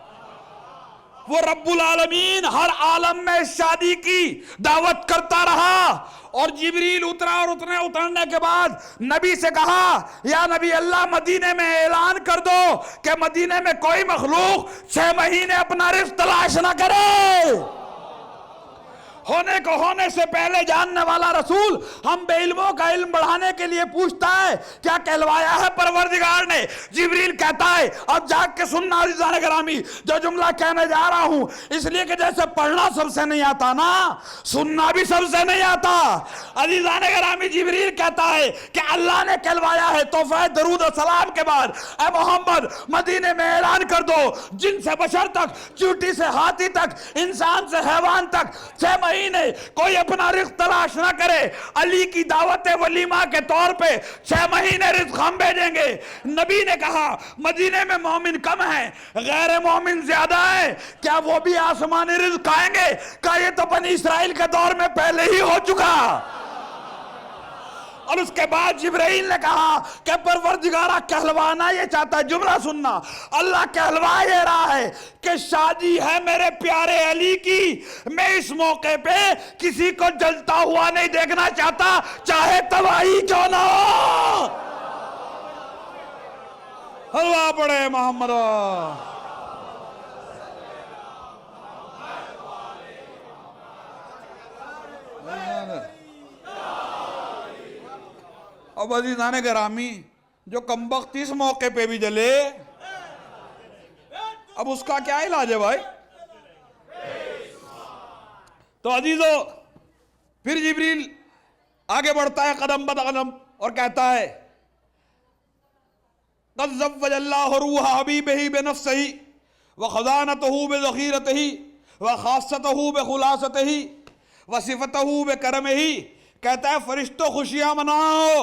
वो रब्बुल आलमीन हर आलम में शादी की दावत करता रहा। और जिब्रील उतरा और उतरने के बाद नबी से कहा या नबी अल्लाह, मदीने में ऐलान कर दो कि मदीने में कोई मखलूक 6 महीने अपना रिज़्क़ तलाश ना करे। होने को होने से पहले जानने वाला रसूल हम बेइल्मों का इल्म बढ़ाने के लिए पूछता है क्या कहलवाया है परवरदिगार ने। जिब्रील कहता है अब जाग के सुनना अज़ीज़ान गिरामी, जो जुमला कहने जा रहा हूं, इसलिए कि जैसे पढ़ना सबसे नहीं आता ना, सुनना भी सबसे नहीं आता। अज़ीज़ान गिरामी, जिब्रील कहता है कि अल्लाह ने कहलवाया है तोहफा दरूद और सलाम के बाद, ए मोहम्मद मदीने में ऐलान कर दो, जिन से बशर तक, चूंटी से हाथी तक, इंसान से हैवान तक 6 महीने कोई अपना रिज़्क़ तलाश ना करे। अली की दावत वलीमा के तौर पे 6 महीने रिज़्क़ हम भेजेंगे। नबी ने कहा मदीने में मोमिन कम है, गैर मोमिन ज्यादा है, क्या वो भी आसमानी रिज़्क़ खाएंगे? क्या ये तो बनी इस्राइल के दौर में पहले ही हो चुका। और उसके बाद जिब्राइल ने कहा कि परवरदिगारा कहलवाना ये चाहता है, जुमला सुनना, अल्लाह कहलवा ये रहा है कि शादी है मेरे प्यारे अली की, मैं इस मौके पे किसी को जलता हुआ नहीं देखना चाहता, चाहे तबाही क्यों ना हो। हलवा पड़े मोहम्मद। अब अज़ीज़ान गिरामी, जो कमबख्त इस मौके पे भी जले, अब उसका क्या इलाज है भाई। तो अजीजों, फिर जिब्रील आगे बढ़ता है कदम बद कदम और कहता है क़द ज़व्वजल्लाहु रूहा हबीबिही बिनफ़्सिही व ख़ज़ानतहू बिज़ख़ीरतिही व ख़ास्सतहू बिख़ुलासतिही व सिफ़तहू बिकरमिही। कहता है फरिश्तों खुशियां मनाओ,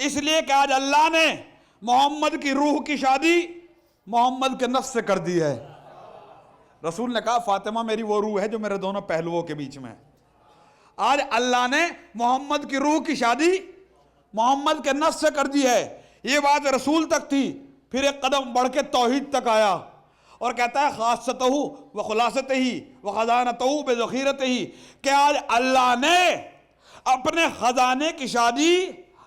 इसलिए कि आज अल्लाह ने मोहम्मद की रूह की शादी मोहम्मद के नफ्स से कर दी है। रसूल ने कहा फातिमा मेरी वो रूह है जो मेरे दोनों पहलुओं के बीच में। आज अल्लाह ने मोहम्मद की रूह की शादी मोहम्मद के नफ्स से कर दी है। ये बात रसूल तक थी, फिर एक कदम बढ़ के तौहीद तक आया और कहता है खासतहू व खुलासतही व खजानतहू बेज़खीरतही, कि आज अल्लाह ने अपने खजाने की शादी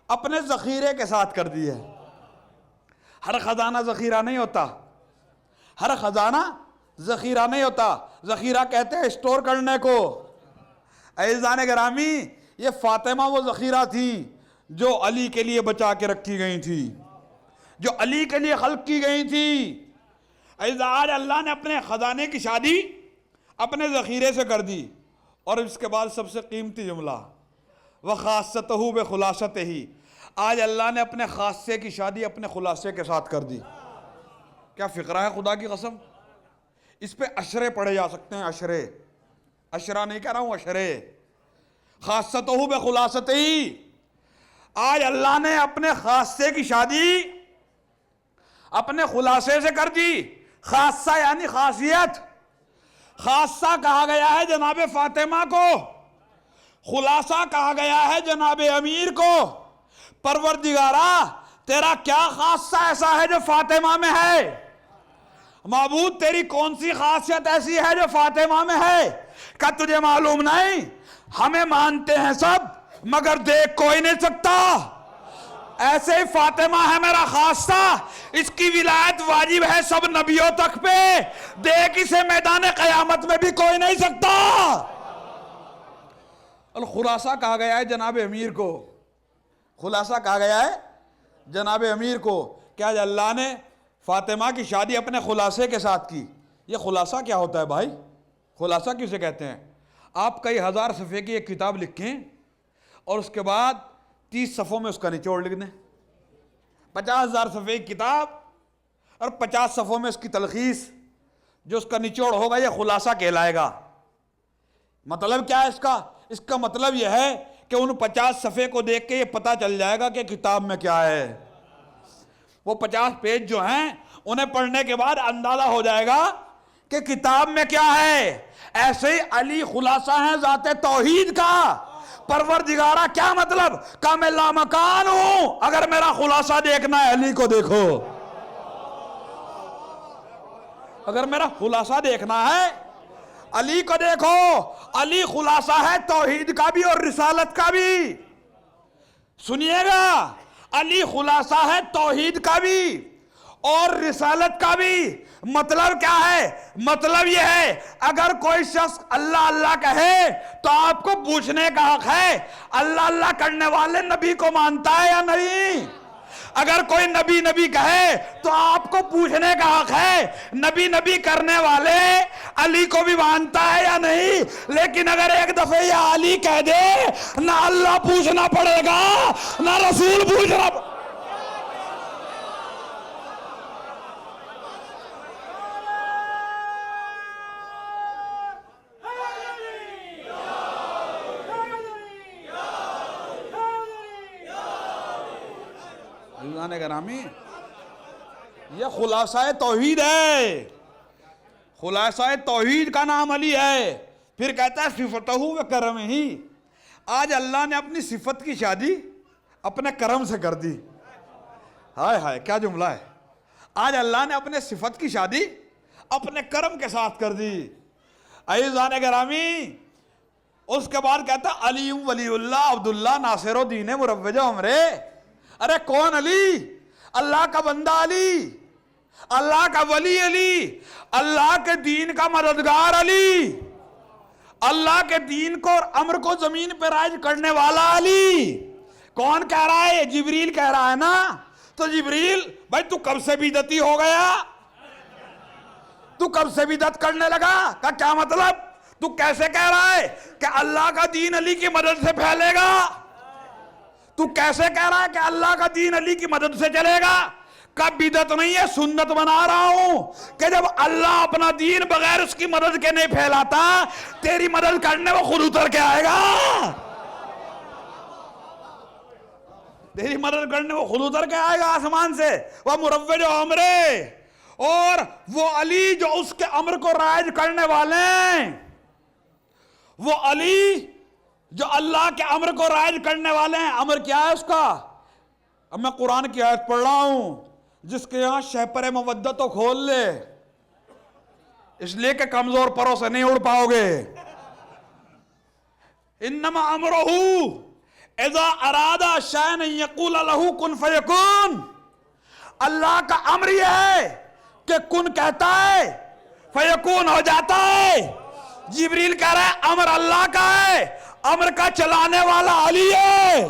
अपने ज़खीरे के साथ कर दी है। हर खजाना ज़खीरा नहीं होता, हर खजाना ज़खीरा नहीं होता। ज़खीरा कहते हैं स्टोर करने को। अज़ीज़ान गिरामी, ये फातिमा वो ज़खीरा थी जो अली के लिए बचा के रखी गई थी, जो अली के लिए खल्क की गई थी। आज अल्लाह ने अपने ख़जाने की शादी अपने ज़खीरे से कर दी। और इसके बाद सबसे कीमती जुमला, व खासतहू बे खुलासतही, आज अल्लाह ने अपने खासे की शादी अपने खुलासे के साथ कर दी। क्या फ़िक्रा है खुदा की कसम। इस पे अशरे पढ़े जा सकते हैं, अशरे, अशरा नहीं कह रहा हूँ, अशरे। खासतहू बे खुलासतही, आज अल्लाह ने अपने खासे की शादी अपने खुलासे से कर दी। खासा यानी खासियत। खासा कहा गया है जनाबे फातिमा को, खुलासा कहा गया है जनाबे अमीर को। परवरदिगारा, तेरा क्या खासा ऐसा है जो फातिमा में है? माबूद, तेरी कौन सी खासियत ऐसी है जो फातिमा में है? क्या तुझे मालूम नहीं? हमें मानते हैं सब मगर देख कोई नहीं सकता। ऐसे ही फातिमा है मेरा खासा, इसकी विलायत वाजिब है सब नबियों तक पे। देख इसे मैदान क़यामत में भी कोई नहीं सकता। और खुलासा कहा गया है जनाब अमीर को, खुलासा कहा गया है जनाब अमीर को। क्या अल्लाह ने फातिमा की शादी अपने खुलासे के साथ की। ये खुलासा क्या होता है भाई? खुलासा किसे कहते हैं? आप कई हज़ार सफ़े की एक किताब लिखें और उसके बाद 30 सफ़ों में उसका निचोड़ लिख दें। 50,000 सफ़े की किताब और 50 सफ़ों में उसकी तलखीस, जो उसका निचोड़ होगा यह खुलासा कहलाएगा। मतलब क्या है इसका? इसका मतलब यह है कि उन 50 सफ़े को देख के ये पता चल जाएगा कि किताब में क्या है। वो 50 पेज जो हैं उन्हें पढ़ने के बाद अंदाजा हो जाएगा कि किताब में क्या है। ऐसे ही अली खुलासा है ज़ाते तौहीद का। परवरदिगारा क्या मतलब? का मैं लामकान हूं, अगर मेरा खुलासा देखना है अली को देखो। अगर मेरा खुलासा देखना है अली को देखो। अली खुलासा है तौहीद का भी और रिसालत का भी। सुनिएगा, अली खुलासा है तौहीद का भी और रिसालत का भी। मतलब क्या है? मतलब यह है, अगर कोई शख्स अल्लाह अल्लाह कहे तो आपको पूछने का हक है अल्लाह अल्लाह करने वाले नबी को मानता है या नहीं। अगर कोई नबी नबी कहे तो आपको पूछने का हक है नबी नबी करने वाले अली को भी मानता है या नहीं। लेकिन अगर एक दफे या अली कह दे, ना अल्लाह पूछना पड़ेगा ना रसूल पूछना। ग्रामी, यह खुलासा तौहीद है। खुलासा तौहीद का नाम अली है। फिर कहता है सिफतहू व करम ही, आज अल्लाह ने अपनी सिफत की शादी अपने करम से कर दी। हाय हाय क्या जुमला है। आज अल्लाह ने अपने सिफत की शादी अपने करम के साथ कर दी। अज़ीज़ान गिरामी, उसके बाद कहता अली वलीउल्लाह अब्दुल्लाह नासिरुद्दीन मुरव्वज उमरे। अरे कौन अली? अल्लाह का बंदा अली, अल्लाह का वली अली, अल्लाह के दीन का मददगार अली, अल्लाह के दीन को और अमर को जमीन पर राज करने वाला अली। कौन कह रहा है? जिब्रील कह रहा है ना। तो जिब्रील, भाई तू कब से बिदती हो गया? तू कब से बिदत करने लगा? का क्या मतलब? तू कैसे कह रहा है कि अल्लाह का दीन अली की मदद से फैलेगा? तू कैसे कह रहा है कि अल्लाह का दीन अली की मदद से चलेगा? कब बिदत नहीं है, सुन्नत बना रहा हूं कि जब अल्लाह अपना दीन बगैर उसकी मदद के नहीं फैलाता, तेरी मदद करने वो खुद उतर के आएगा। तेरी मदद करने वो खुद उतर के आएगा आसमान से। वह मुरव्वज उमरे, और वो अली जो उसके अमर को राज करने वाले हैं, वो अली जो अल्लाह के अमर को राज करने वाले हैं। अमर क्या है उसका? अब मैं कुरान की आयत पढ़ रहा हूं, जिसके यहां शहपर मवद्दत तो खोल ले। इसलिए कि कमजोर परों से नहीं उड़ पाओगे। इन्नमा अमरुहु इज़ा अरादा शैअन यक़ूल लहू कुन फयकुन। अल्लाह का अम्र यह है कि कुन कहता है, फयकुन हो जाता है। जिब्रील कह रहा है अमर अल्लाह का है, अमर का चलाने वाला अली है।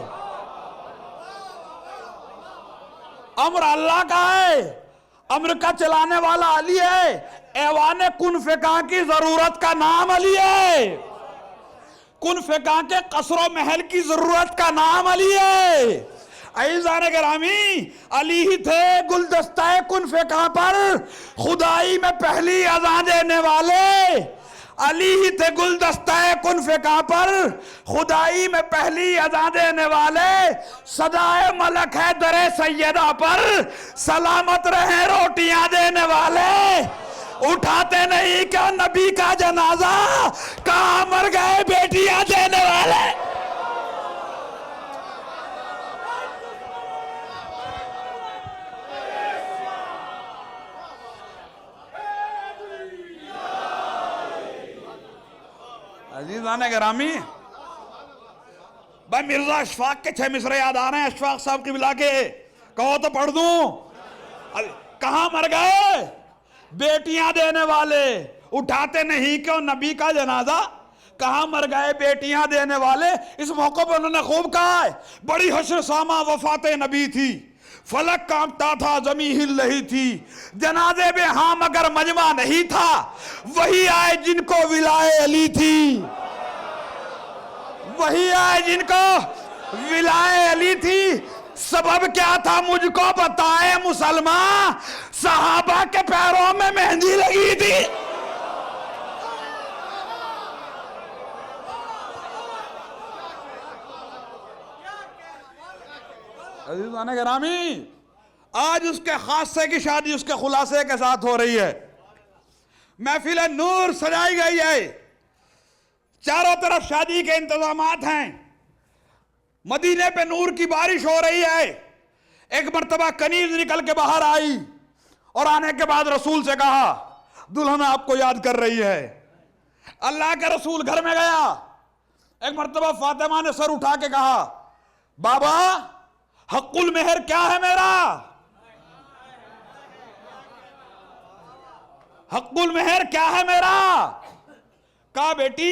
अमर अल्लाह का है, अमर का चलाने वाला अली है। ऐवाने कुन फिका की जरूरत का नाम अली है। कुन फिका के कसरो महल की जरूरत का नाम अली है। अज़ीज़ान गिरामी, अली ही थे गुलदस्ता कुन फिका पर खुदाई में पहली अज़ां देने वाले। अली ही थे गुलदस्ता कुन फिका पर खुदाई में पहली अज़ां देने वाले। सदाए मलक है दरे सैयदा पर सलामत रहे रोटियां देने वाले। उठाते नहीं क्या नबी का जनाजा, कहाँ मर गए बेटियां देने वाले। अजीज़ान गिरामी, भाई मिर्जा अशफाक के 6 मिसरे याद आ रहे हैं। अशफाक साहब की बिला के कहो तो पढ़ दूं। कहां मर गए बेटियां देने वाले, उठाते नहीं क्यों नबी का जनाजा, कहां मर गए बेटियां देने वाले। इस मौके पर उन्होंने खूब कहा है, बड़ी हश्र सामा वफात नबी थी, फलक कांपता था जमी हिल रही थी। जनाजे में हाँ मगर मजमा नहीं था, वही आए जिनको विलाए अली थी। वही आए जिनको विलाए अली थी। सबब क्या था मुझको बताए मुसलमान, सहाबा के पैरों में मेहंदी लगी थी। अज़ीज़ान गिरामी, आज उसके खासे की शादी उसके खुलासे के साथ हो रही है। महफिल नूर सजाई गई है, चारों तरफ शादी के इंतजामात हैं। मदीने पे नूर की बारिश हो रही है। एक मर्तबा कनीज निकल के बाहर आई और आने के बाद रसूल से कहा, दुल्हन आपको याद कर रही है। अल्लाह के रसूल घर में गया। एक मर्तबा फातिमा ने सर उठा के कहा, बाबा हक़ुल मेहर क्या है मेरा? हक़ुल मेहर क्या है मेरा? कहा बेटी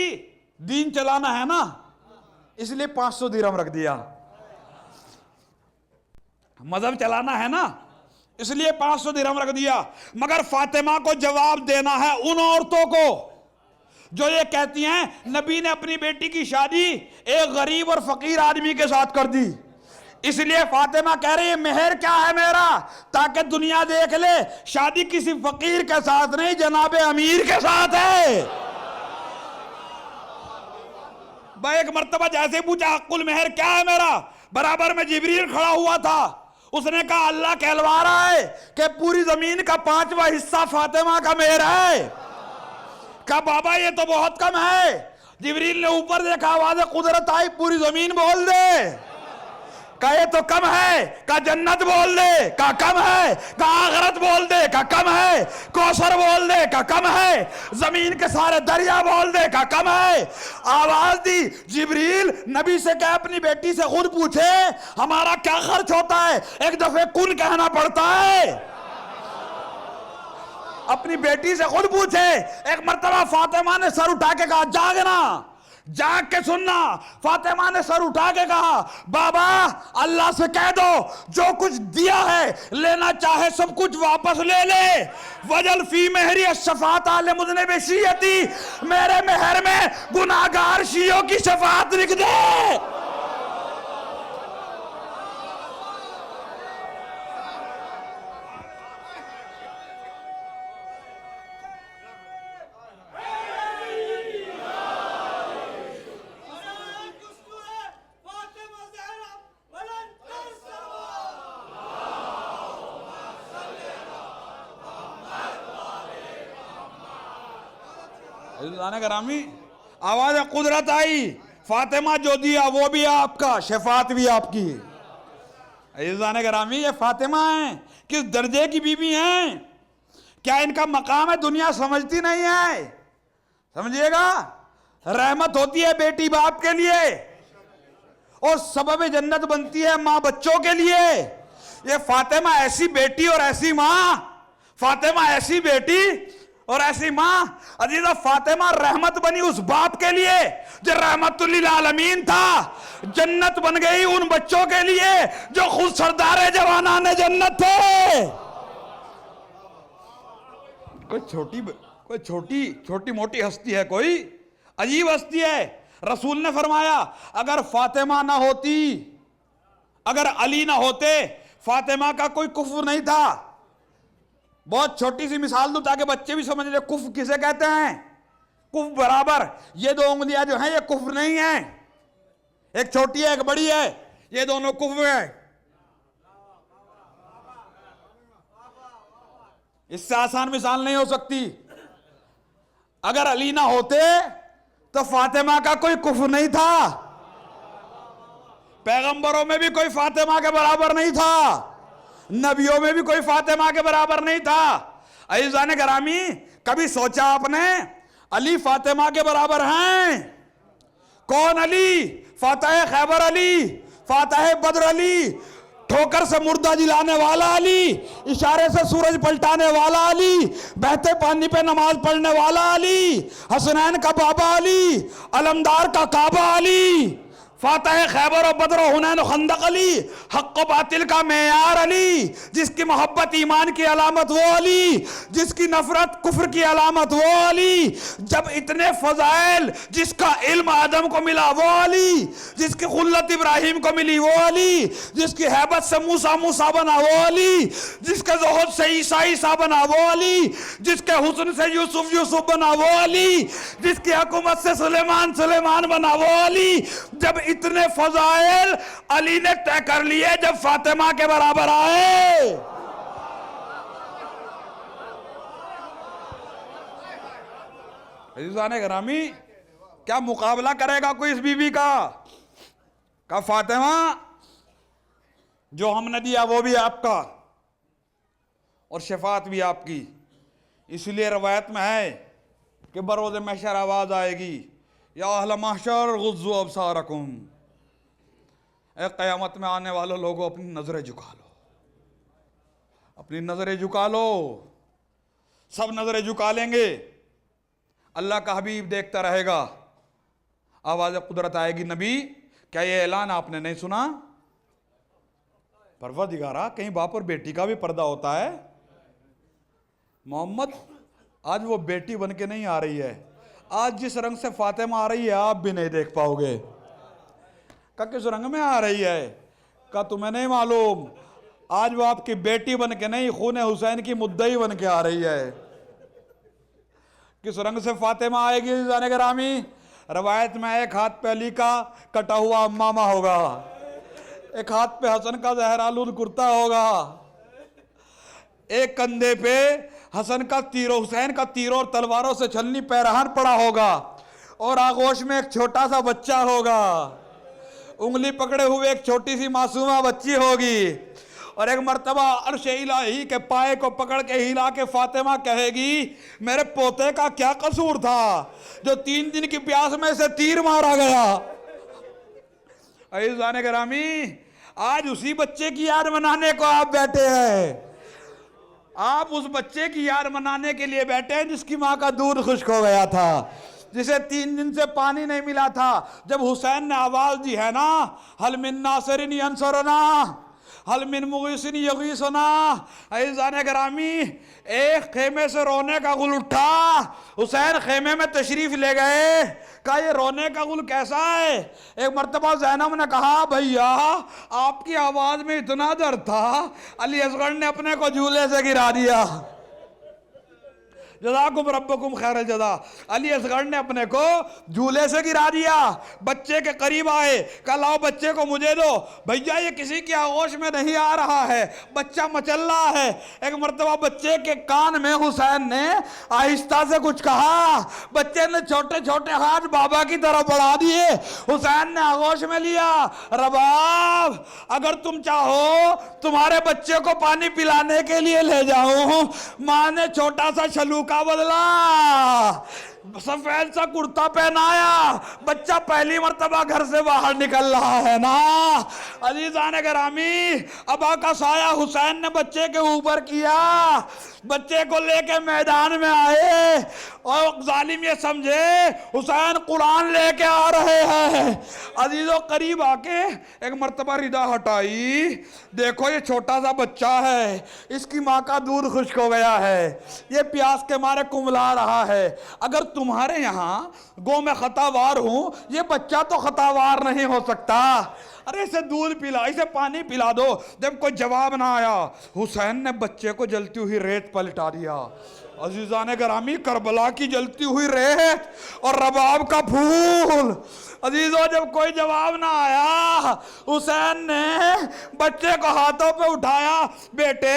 दीन चलाना है ना, इसलिए 500 दिरहम रख दिया। मजहब चलाना है ना, इसलिए 500 दिरहम रख दिया। मगर फातिमा को जवाब देना है उन औरतों को जो ये कहती हैं नबी ने अपनी बेटी की शादी एक गरीब और फकीर आदमी के साथ कर दी। इसलिए फातिमा कह रही है मेहर क्या है मेरा, ताकि दुनिया देख ले शादी किसी फकीर के साथ नहीं, जनाबे अमीर के साथ है। भाई एक मर्तबा जैसे पूछा हक़ुल मेहर क्या है मेरा, बराबर में जिब्रील खड़ा हुआ था। उसने कहा अल्लाह कहलवा रहा है कि पूरी जमीन का 5वां हिस्सा फातिमा का मेहर है। कहा बाबा ये तो बहुत कम है। जिब्रील ने ऊपर देखा, आवाज़ कुदरत आई, पूरी जमीन बोल दे। कहा ये तो कम है। कहा जन्नत बोल दे। कहा कम है। कहा आखिरत बोल दे। कहा कम है। कौसर बोल दे। कहा कम है। जमीन के सारे दरिया बोल दे। कहा कम है। आवाज दी जिब्रील नबी से कहा अपनी बेटी से खुद पूछे हमारा क्या खर्च होता है, एक दफे कुन कहना पड़ता है। अपनी बेटी से खुद पूछे। एक मर्तबा फातिमा ने सर उठा के कहा जागना, जाग के सुनना। फातिमा ने सर उठा के कहा बाबा अल्लाह से कह दो जो कुछ दिया है लेना चाहे सब कुछ वापस ले ले। वजल फी मेहरी शफात आले मुझने बेशियती, मेरे मेहर में गुनाहगार शियों की शफात लिख दे। ग्रामी आवाज कुदरत आई, फातिमा जो दिया वो भी आपका, शफात भी आपकी। अज़ीज़ान ग्रामी ये फातिमा है किस दर्जे की बीबी हैं क्या इनका मकाम है? दुनिया समझती नहीं है, समझिएगा। रहमत होती है बेटी बाप के लिए और सबब जन्नत बनती है मां बच्चों के लिए। ये फातिमा ऐसी बेटी और ऐसी मां, फातिमा ऐसी बेटी और ऐसी मां। अजीजा, फातिमा रहमत बनी उस बाप के लिए जो रहमतुल्लिल आलमीन था। जन्नत बन गई उन बच्चों के लिए जो खुद सरदार जवानाने जन्नत थे। कोई छोटी मोटी हस्ती है, कोई अजीब हस्ती है। रसूल ने फरमाया अगर फातिमा ना होती, अगर अली ना होते, फातिमा का कोई कुफ्र नहीं था। बहुत छोटी सी मिसाल दूं ताकि बच्चे भी समझ ले कुफ्र किसे कहते हैं। कुफ्र बराबर ये दो उंगलियां जो हैं ये कुफ्र नहीं है, एक छोटी है एक बड़ी है, ये दोनों कुफ्र है। इससे आसान मिसाल नहीं हो सकती। अगर अली ना होते तो फातिमा का कोई कुफ्र नहीं था। पैगंबरों में भी कोई फातिमा के बराबर नहीं था, नबियों में भी कोई फातिमा के बराबर नहीं था। अज़ीज़ान गिरामी, कभी सोचा आपने अली फातिमा के बराबर हैं? कौन अली? फातह खैबर अली, फातह बद्र अली, ठोकर से मुर्दा जिलाने वाला अली, इशारे से सूरज पलटाने वाला अली, बहते पानी पे नमाज पढ़ने वाला अली, हसनैन का बाबा अली, अलमदार का काबा अली, फातह खैबर और बद्र हुनैन और खंदक अली, हक व बातिल का मेयार अली, जिसकी मोहब्बत ईमान की अलामत वो अली, जिसकी नफरत कुफ्र की अलामत वो अली। जब इतने फजाइल, जिसका इल्म आदम को मिला वो अली, जिसकी खुल्लत इब्राहिम को मिली वो अली, जिसकी हैबत से मूसा मूसा बना वो अली, जिसके ज़ुहद से ईसा ईसा बना वो अली, जिसके हुस्न से यूसुफ यूसुफ बना वो अली, जिसकी हुकूमत से सुलेमान सुलेमान बना वो अली। जब इतने फजाइल अली ने तय कर लिए, जब फातिमा के बराबर आए। अज़ीज़ान गिरामी, क्या मुकाबला करेगा कोई इस बीवी का फातिमा जो हमने दिया वो भी आपका और शफात भी आपकी। इसलिए रवायत में है कि बरोज़ महशर आवाज आएगी, या अहल महशर गुज़्ज़ू अब्सारकुम, ए क़यामत में आने वाले लोगों अपनी नज़रें झुका लो, अपनी नज़रें झुका लो। सब नज़रें झुका लेंगे, अल्लाह का हबीब देखता रहेगा। आवाज़ कुदरत आएगी, नबी क्या ये ऐलान आपने नहीं सुना? परवरदिगारा, कहीं बाप और बेटी का भी पर्दा होता है। मोहम्मद, आज वो बेटी बन के नहीं आ रही है, आज जिस रंग से फातिमा आ रही है आप भी नहीं देख पाओगे। का किस रंग में आ रही है? का तुम्हें नहीं मालूम? आज वो आपकी बेटी बन के नहीं, खून हुसैन की मुद्दई बन के आ रही है। किस रंग से फातिमा आएगी जाने गिरामी? रवायत में एक हाथ पे अली का कटा हुआ अम्मामा होगा, एक हाथ पे हसन का जहरालूद कुर्ता होगा, एक कंधे पे हसन का तीरों, हुसैन का तीरों और तलवारों से छलनी पैरहान पड़ा होगा, और आगोश में एक छोटा सा बच्चा होगा, उंगली पकड़े हुए एक छोटी सी मासूमा बच्ची होगी। और एक मर्तबा अर्श इलाही के पाए को पकड़ के हिला के फातिमा कहेगी, मेरे पोते का क्या कसूर था जो 3 दिन की प्यास में से तीर मारा गया। अज़ीज़ान गिरामी, आज उसी बच्चे की याद मनाने को आप बैठे हैं। आप उस बच्चे की याद मनाने के लिए बैठे हैं जिसकी माँ का दूध खुश्क हो गया था, जिसे 3 दिन से पानी नहीं मिला था। जब हुसैन ने आवाज दी है ना, हल मिन नासिरिन यंसुरना, हल मिन मुगीसिन यगीसना, अज़ीज़ान गिरामी, एक खेमे से रोने का गुल उठा। हुसैन खेमे में तशरीफ ले गए, कहा ये रोने का गुल कैसा है? एक मर्तबा ज़ैनब ने कहा, भैया आपकी आवाज में इतना दर्द था, अली असगर ने अपने को झूले से गिरा दिया। जज़ाकुम रब्बुकुम खैरल जज़ा। अली असगर ने अपने को झूले से गिरा दिया, बच्चे के करीब आए, कहा लाओ बच्चे को मुझे दो। भैया ये किसी की आगोश में नहीं आ रहा है, बच्चा मचल रहा है। एक मर्तबा बच्चे के कान में हुसैन ने आहिस्ता से कुछ कहा, बच्चे ने छोटे छोटे हाथ बाबा की तरफ बढ़ा दिए। हुसैन ने आगोश में लिया, रबाब अगर तुम चाहो तुम्हारे बच्चे को पानी पिलाने के लिए ले जाऊं। माँ ने छोटा सा शलूका बदला, सफेद सा कुर्ता पहनाया, बच्चा पहली मर्तबा घर से बाहर निकल रहा है ना। अजीजान गिरामी, अबा का साया हुसैन ने बच्चे के ऊपर किया, बच्चे को लेके मैदान में आए और जालिम ये समझे हुसैन कुरान लेके आ रहे हैं। अजीजों करीब आके एक मर्तबा रिदा हटाई, देखो ये छोटा सा बच्चा है, इसकी माँ का दूध खुश्क हो गया है, ये प्यास के मारे कुमला रहा है। अगर तुम्हारे यहाँ गो में खतावार हूं, ये बच्चा तो खतावार नहीं हो सकता, अरे इसे दूध पिला, इसे पानी पिला दो। जब कोई जवाब ना आया, हुसैन ने बच्चे को जलती हुई रेत पलटा दिया। अजीजान गिरामी, करबला की जलती हुई रेत और रबाब का फूल। अजीजों जब कोई जवाब ना आया, हुसैन ने बच्चे को हाथों पे उठाया, बेटे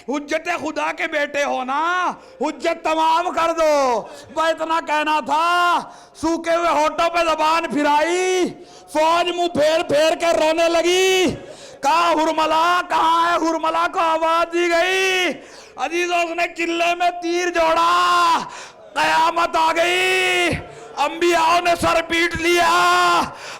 हुज्जत खुदा के बेटे हो ना, हुज्जत तमाम कर दो। वह इतना कहना था, सूखे हुए होठों पे जबान फिराई, फौज मुंह फेर फेर के रोने लगी। कहा हुरमला कहाँ है, हुरमला को आवाज दी गई। अजीजों उसने किले में तीर जोड़ा, कयामत आ गई, अंबियाओं ने सर पीट लिया,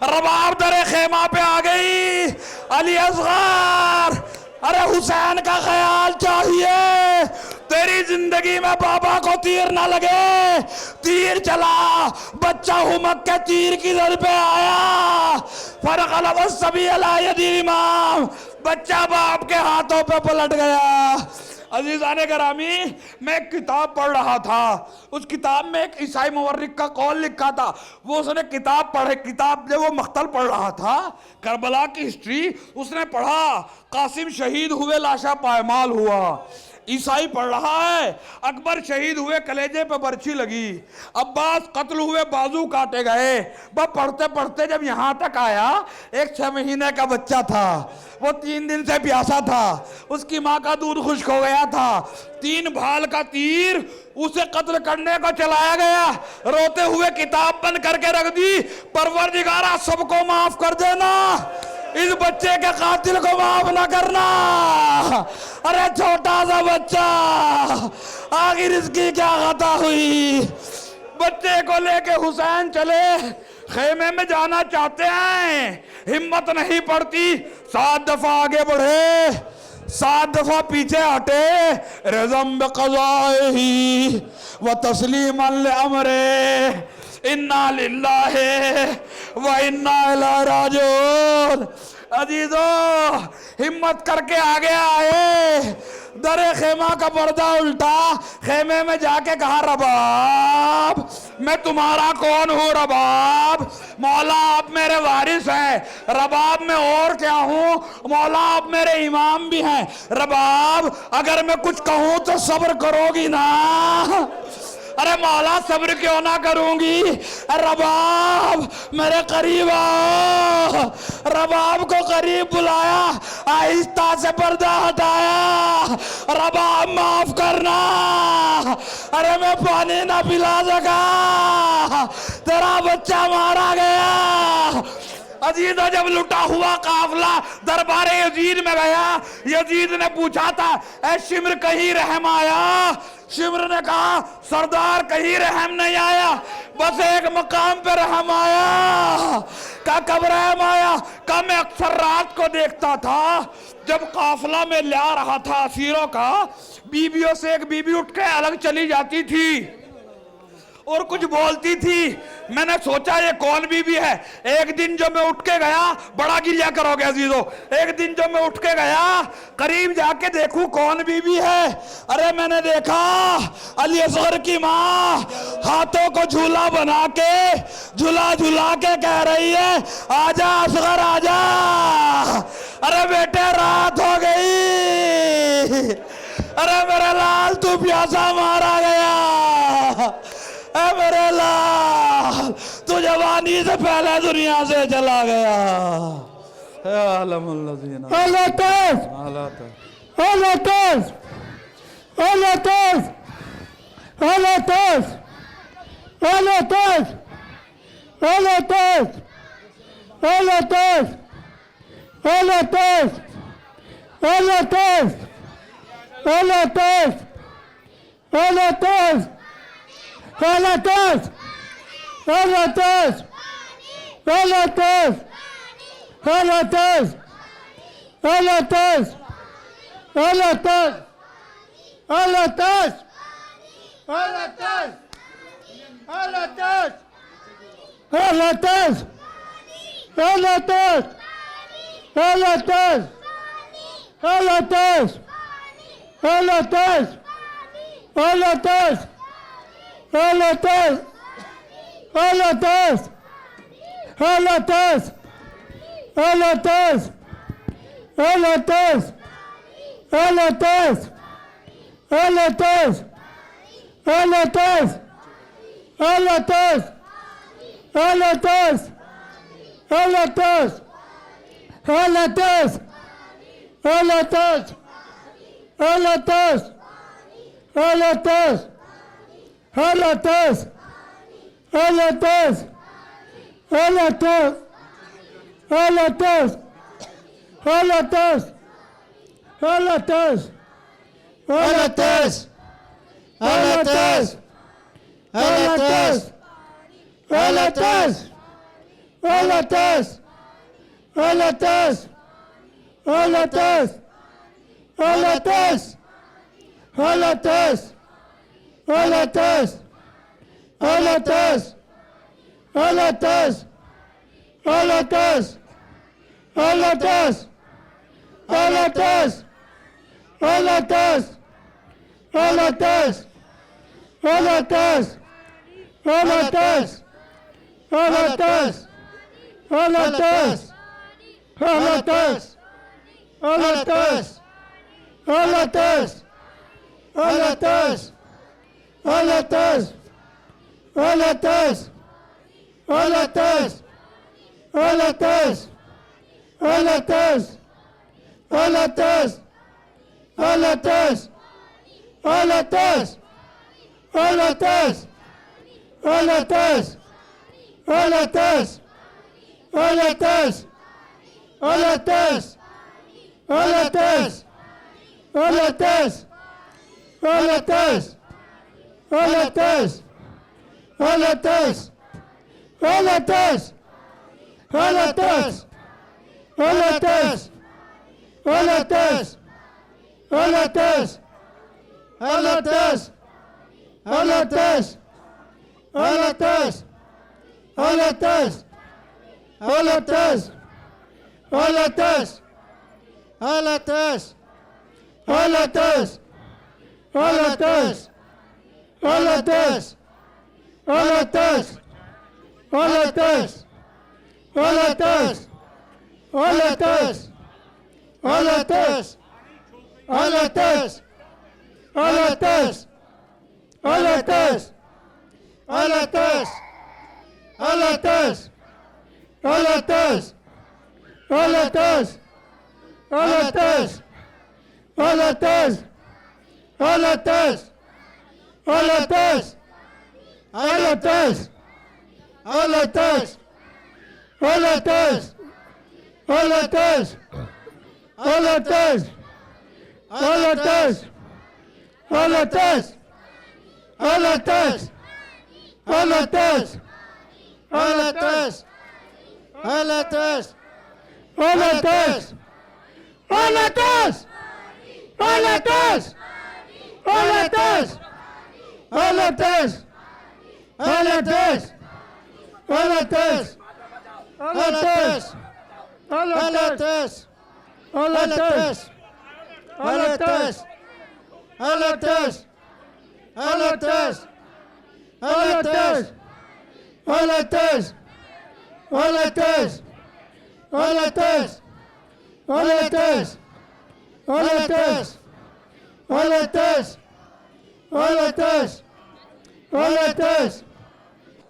रबाब दरे खेमा पे आ गई। अली असगर, अरे हुसैन का ख्याल चाहिए, तेरी जिंदगी में बाबा को तीर ना लगे। तीर चला, बच्चा हुमक के तीर की दर पे आया, फरगलब सभी अला यदि इमाम, बच्चा बाप के हाथों पे पलट गया। अजीजाने गिरामी, मैं एक किताब पढ़ रहा था, उस किताब में एक ईसाई मुवर्रिख का कौल लिखा था। वो उसने किताब जब वो मख्तल पढ़ रहा था, करबला की हिस्ट्री उसने पढ़ा, कासिम शहीद हुए लाशा पायमाल हुआ। ईसाई पढ़ रहा है, अकबर शहीद हुए कलेजे पे बर्छी लगी, अब्बास कत्ल हुए बाजू काटे गए। वह पढ़ते पढ़ते जब यहाँ तक आया, एक 6 महीने का बच्चा था, वो 3 दिन से प्यासा था, उसकी माँ का दूध खुश्क हो गया था। 3 भाल का तीर उसे कत्ल करने को चलाया गया। रोते हुए किताब बंद करके रख दी, परवरदिगारा सबको माफ कर देना, इस बच्चे के कातिल को माफ ना करना। अरे छोटा सा बच्चा, आखिर इसकी क्या खता हुई। बच्चे को लेके हुसैन चले, खेमे में जाना चाहते हैं, हिम्मत नहीं पड़ती। 7 दफा आगे बढ़े, 7 दफा पीछे हटे, रज़म बिक़ज़ाइही व तस्लीमन लिअम्रे, इन्ना लिल्लाहि व इन्ना इलैहि राजिऊन। अजीजों हिम्मत करके आगे आए, दरे खेमा का पर्दा उल्टा, खेमे में जाके कहा रबाब मैं तुम्हारा कौन हूँ। रबाब, मौला आप मेरे वारिस हैं। रबाब मैं और क्या हूँ, मौला आप मेरे इमाम भी हैं। रबाब अगर मैं कुछ कहूँ तो सब्र करोगी ना। अरे मौला सब्र क्यों ना करूंगी। रबाब मेरे करीब आओ। रबाब को करीब बुलाया, आहिस्ता से पर्दा हटाया। रबाब माफ करना, अरे मैं पानी ना पिला सका, तेरा बच्चा मारा गया। अजीज जब लुटा हुआ काफिला दरबार यजीद में गया, यजीद ने पूछा था ऐ शिम्र कहीं रहम आया। शिम्र ने कहा सरदार कहीं रहम नहीं आया, बस एक मकाम पे रहम आया। का कब रहम आया? का मैं अक्सर रात को देखता था जब काफिला में ला रहा था असीरों का, बीबियों से एक बीबी उठ के अलग चली जाती थी और कुछ बोलती थी। मैंने सोचा ये कौन बीबी है। एक दिन जो मैं उठ के गया, बड़ा गिरिया करोगे अजीजों, एक दिन जो मैं उठ के गया करीब जाके देखूं कौन बीबी है। अरे मैंने देखा अली असगर की माँ हाथों को झूला बना के झूला झूला के कह रही है आजा असगर आजा। अरे बेटे रात हो गई, अरे मेरा लाल तू प्यासा मारा गया। मेरे लाल, तू जवानी से पहले दुनिया से चला गया।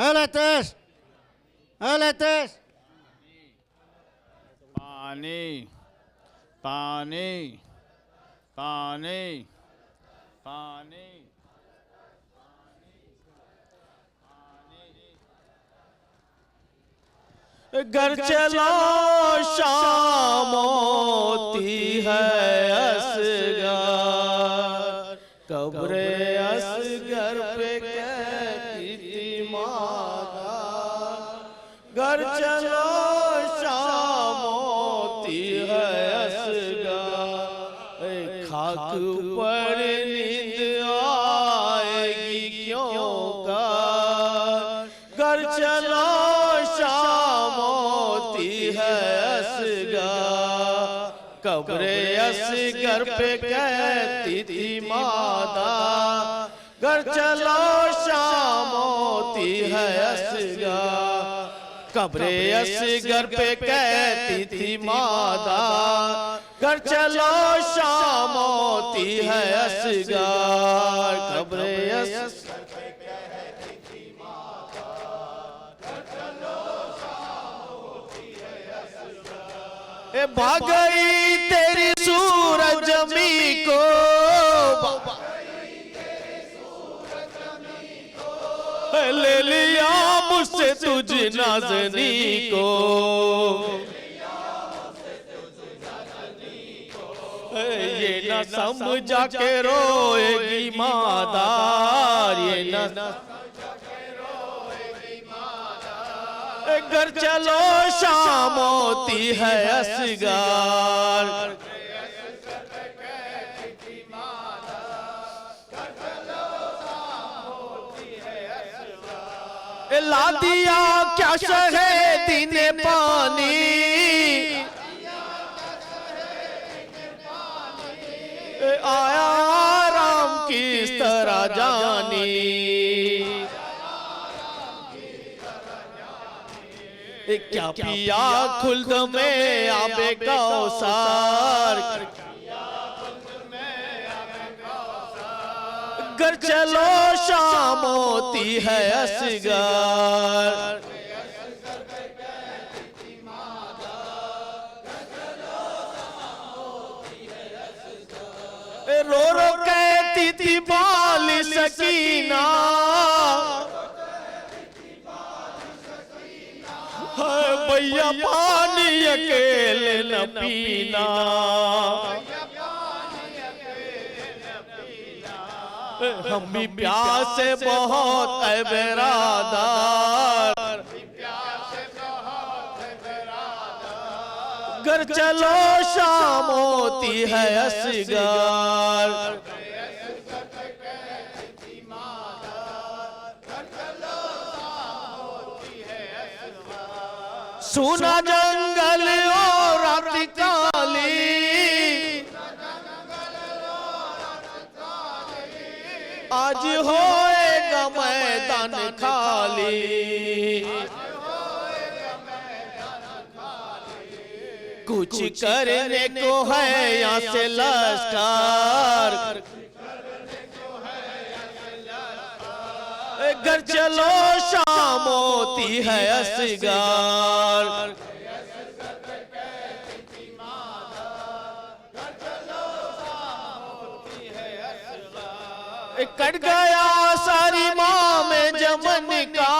अलतस अलतस पानी पानी पानी पानी घर चलो शाम होती है असगर कब्रे असगर पे कहती थी माता घर चलो शाम होती है असगर खाक पर नींद आएगी क्यों का घर चलो कब्रे असगर पे कहती थी माता घर चलो शाम होती है असगर कब्रे असगर पे कहती थी माता घर चलो शाम होती है असगर कब्रे असगर पे कहती थी माता घर चलो शाम होती है असगर ए भाग गई तेरी सूरज जमी को ले लिया मुझसे तुझ नाज़नी को ये न समझा के रोएगी मादार ये न घर चलो शाम होती है असगार ला दिया क्या शहे दिन पानी आया राम किस तरह जानी क्या पिया खुल्द में आबे कौसार घर चलो शाम होती है असगार रो रो कहती थी बाल सकीना भैया पानी अकेले न पीना हम भी प्यासे बहुत है बेरादार घर चलो शाम होती है असगार सुना जंगल और रात काली आज होएगा मैदान खाली कुछ करने को है यहाँ से लश्कर घर चलो शाम होती है असगार कट गया सारी माँ में जमन का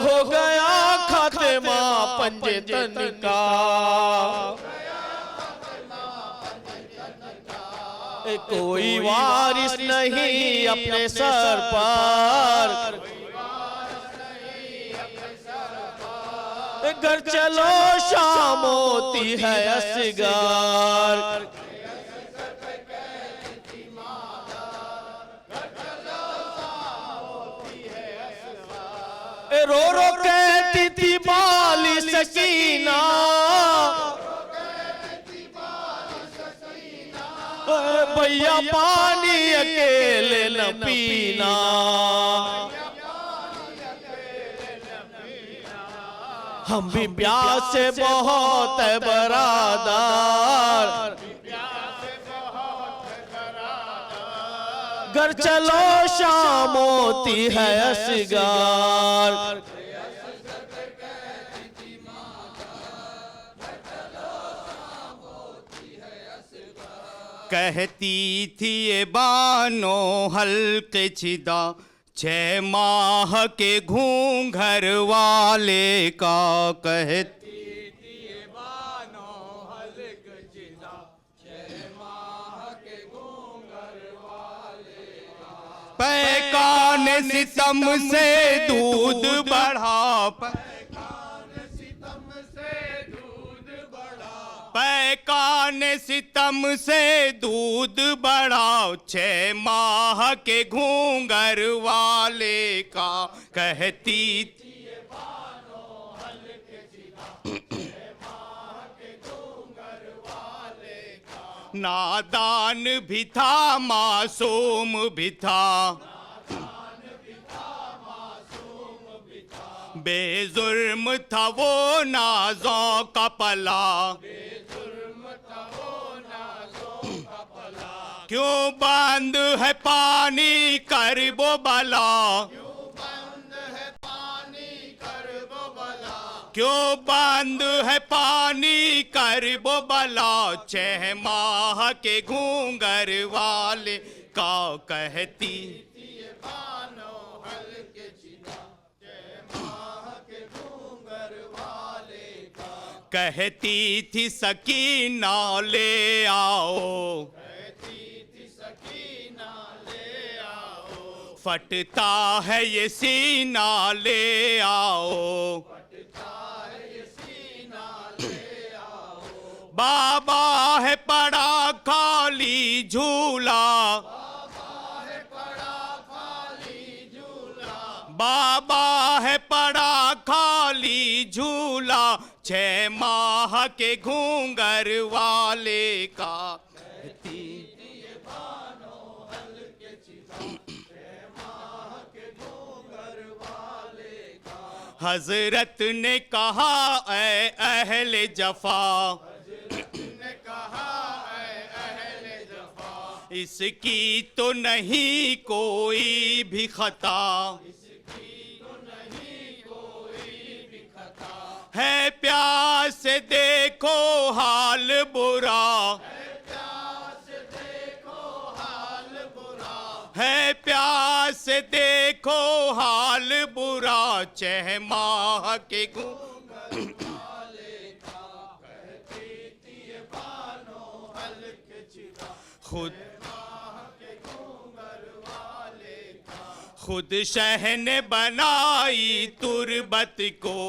हो गया खात्मा पंजतन का कोई वारिस नहीं अपने सर पर घर चलो शाम होती है असगार रो रो कहती थी बाली सकीना भैया पानी अकेले न पीना हम भी प्यासे बहुत है बरादार घर चलो शाम होती है असगार। कहती थी ये बानो हल्के छिदा 6 माह के घूंघर वाले का। कहती थी ये बानो हल्के छिदा 6 माह के घूंघर वाले का। पैकान सितम से दूध बढ़ा, पैकान सितम से दूध बढ़ाओ 6 माह के घूंघर वाले का। कहती थी ये बानो हल्के छिदा 6 माह के घूंघर वाले का। नादान भी था मासूम भी था, बेजुर्म था वो नाज़ों का पला। क्यों बंद है पानी कर वो बला, क्यों बंद है पानी कर वो बला, क्यों बंद है पानी कर वो बला 6 माह के घूंघर वाले का। कहती कहती थी सकीना ले आओ, फटता है ये सीना ले आओ, बाबा है पड़ा खाली झूला, बाबा है पड़ा खाली झूला 6 माह के घूंघर वाले का। हजरत ने कहा ऐ अहले जफा, इसकी तो नहीं कोई भी खता, है प्यास देखो हाल बुरा, है प्यास देखो हाल बुरा 6 माह के खुद खुद शहन बनाई तुरबत को,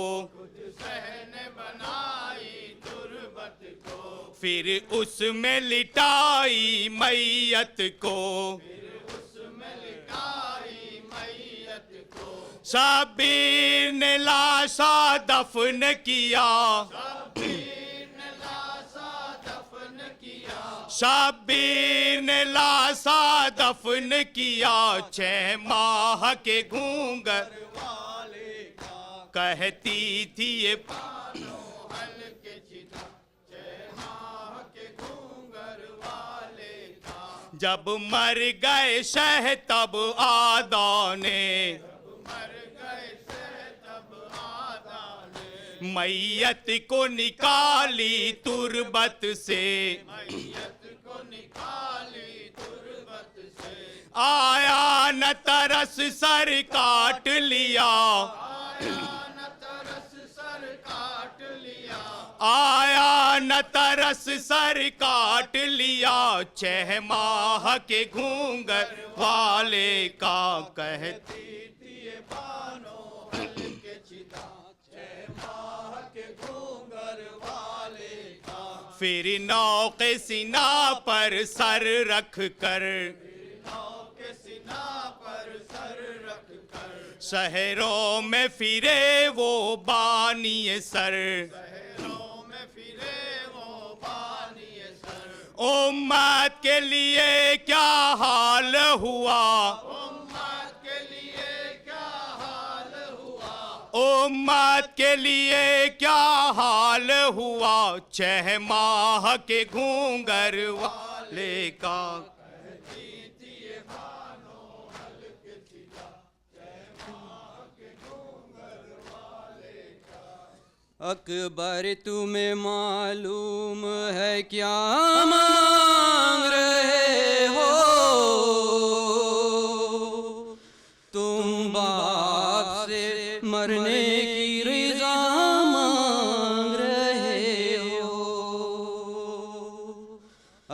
फिर उसमें लिटाई मैयत को, शब्बीर ने लाशा दफन किया, शब्बीर ने लाशा दफन किया 6 माह के घूंघर वाले का। कहती थी ये जब मर गए शह तब आदाने, मैयत को निकाली तुरबत से, आया न तरस सर काट लिया, आया न तरस सर काट लिया 6 माह के घूंघर वाले का। कहती थी ये बानो हल्के छिदा 6 माह के घूंघर वाले का। फिर नौके सीना पर सर रख कर, शहरों में फिरे वो बानी सर, उम्मत के लिए क्या हाल हुआ, उम्मत के लिए क्या हाल हुआ, उम्मत के लिए क्या हाल हुआ 6 माह के घूंघर वाले का। कहती थी ये बानो अकबर तुम्हें मालूम है क्या मांग रहे हो? तुम बाप से मरने की रज़ा मांग रहे हो।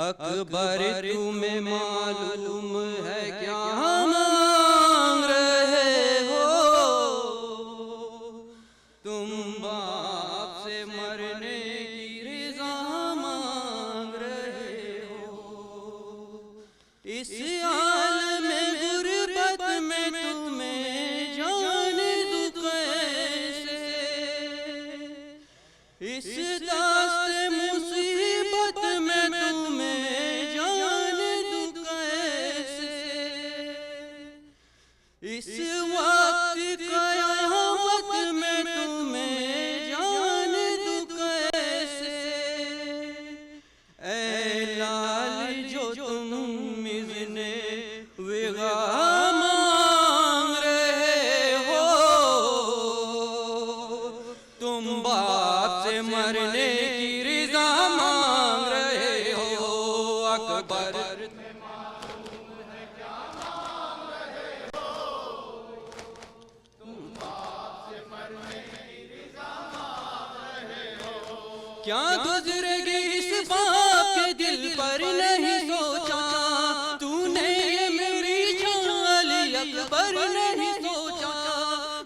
अकबर तुम्हें मालूम है क्या मांग रहे हो? तुम बाप से मरने की रज़ा मांग रहे हो। इस आलम गुरबत में तुम्हें जाने दूं कैसे? इस दास्ते मुसीबत में तुम्हें जाने दूं कैसे? इस वक्त क़यामत में तुम्हें जाने दूं कैसे? ऐ लाल जो तुम इज़्ने विगा मांग रहे हो, तुम बाप से मरने की रज़ा मांग रहे हो। अकबर क्या गुजरेगी इस बाप के दिल पर नहीं सोचा? तूने ये मेरी जान अकबर नहीं सोचा?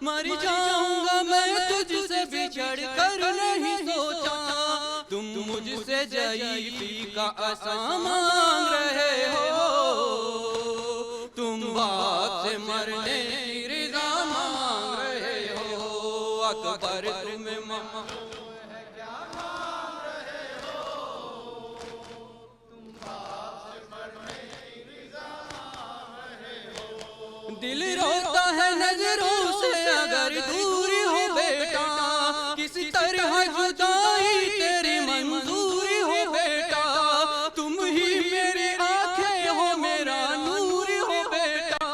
मर जाऊंगा मैं तुझसे बिछड़ कर नहीं सोचा? तुम मुझसे ज़ईफ़ी का असा मांग रहे हो। तुम बाप से मरने की रज़ा मांग रहे हो। अकबर तुम्हें दिल रोता है नजरों से अगर दूर हो बेटा, किसी तरह जुदाई तेरी मंजूर हो बेटा। तुम ही मेरी आंखें हो, मेरा नूर हो बेटा।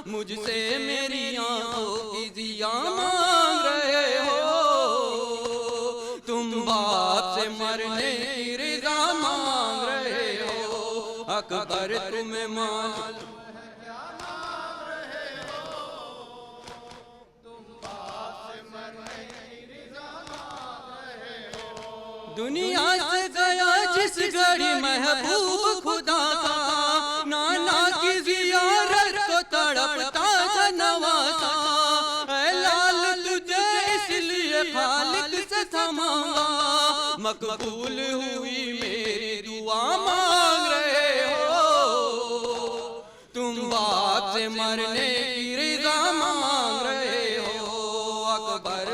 मुझसे मेरी आंखों की जिया मांग रहे हो। तुम बाप से मरने की रज़ा मांग रहे हो। अकबर तुम्हें मालूम दुनिया से गया जिस घड़ी महबूब खुदा का, नाना की ज़ियारत को तड़पता था नवासा। ऐ लाल तुझे इसलिए खालिक से था मांगा, मकबूल हुई मेरी दुआ मांग रहे हो। तुम बाप से मरने की रज़ा मांग रहे हो। अकबर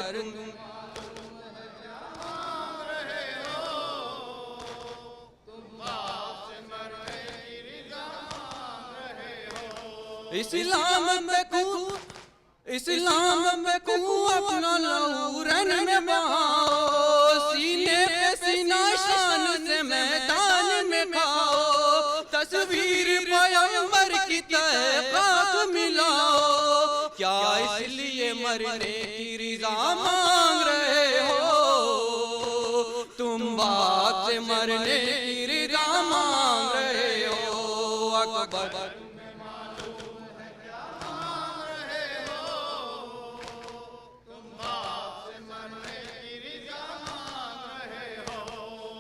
इस्लाम में को अपना लहू रन में बहाओ। सीने पे सीना शान से मैदान में खाओ। तस्वीर पैगंबर की तहक़ीक़ मिलाओ। क्या इसलिए मरने की रज़ा मांग रहे हो? तुम बाप से मरने की रज़ा मांग रहे हो। अकबर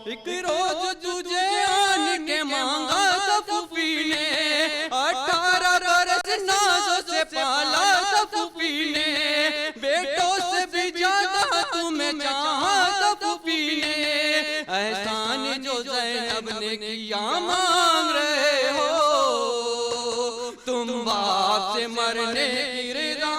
एक रोज तुझे आन के मांगा था फूफी ने, 18 बरस नाज़ों से पाला था फूफी ने। बेटों से भी ज्यादा तुम्हें चाहा था फूफी ने। एहसान जो ज़ैनब ने किया मांग रहे हो। तुम बाप से मरने की रज़ा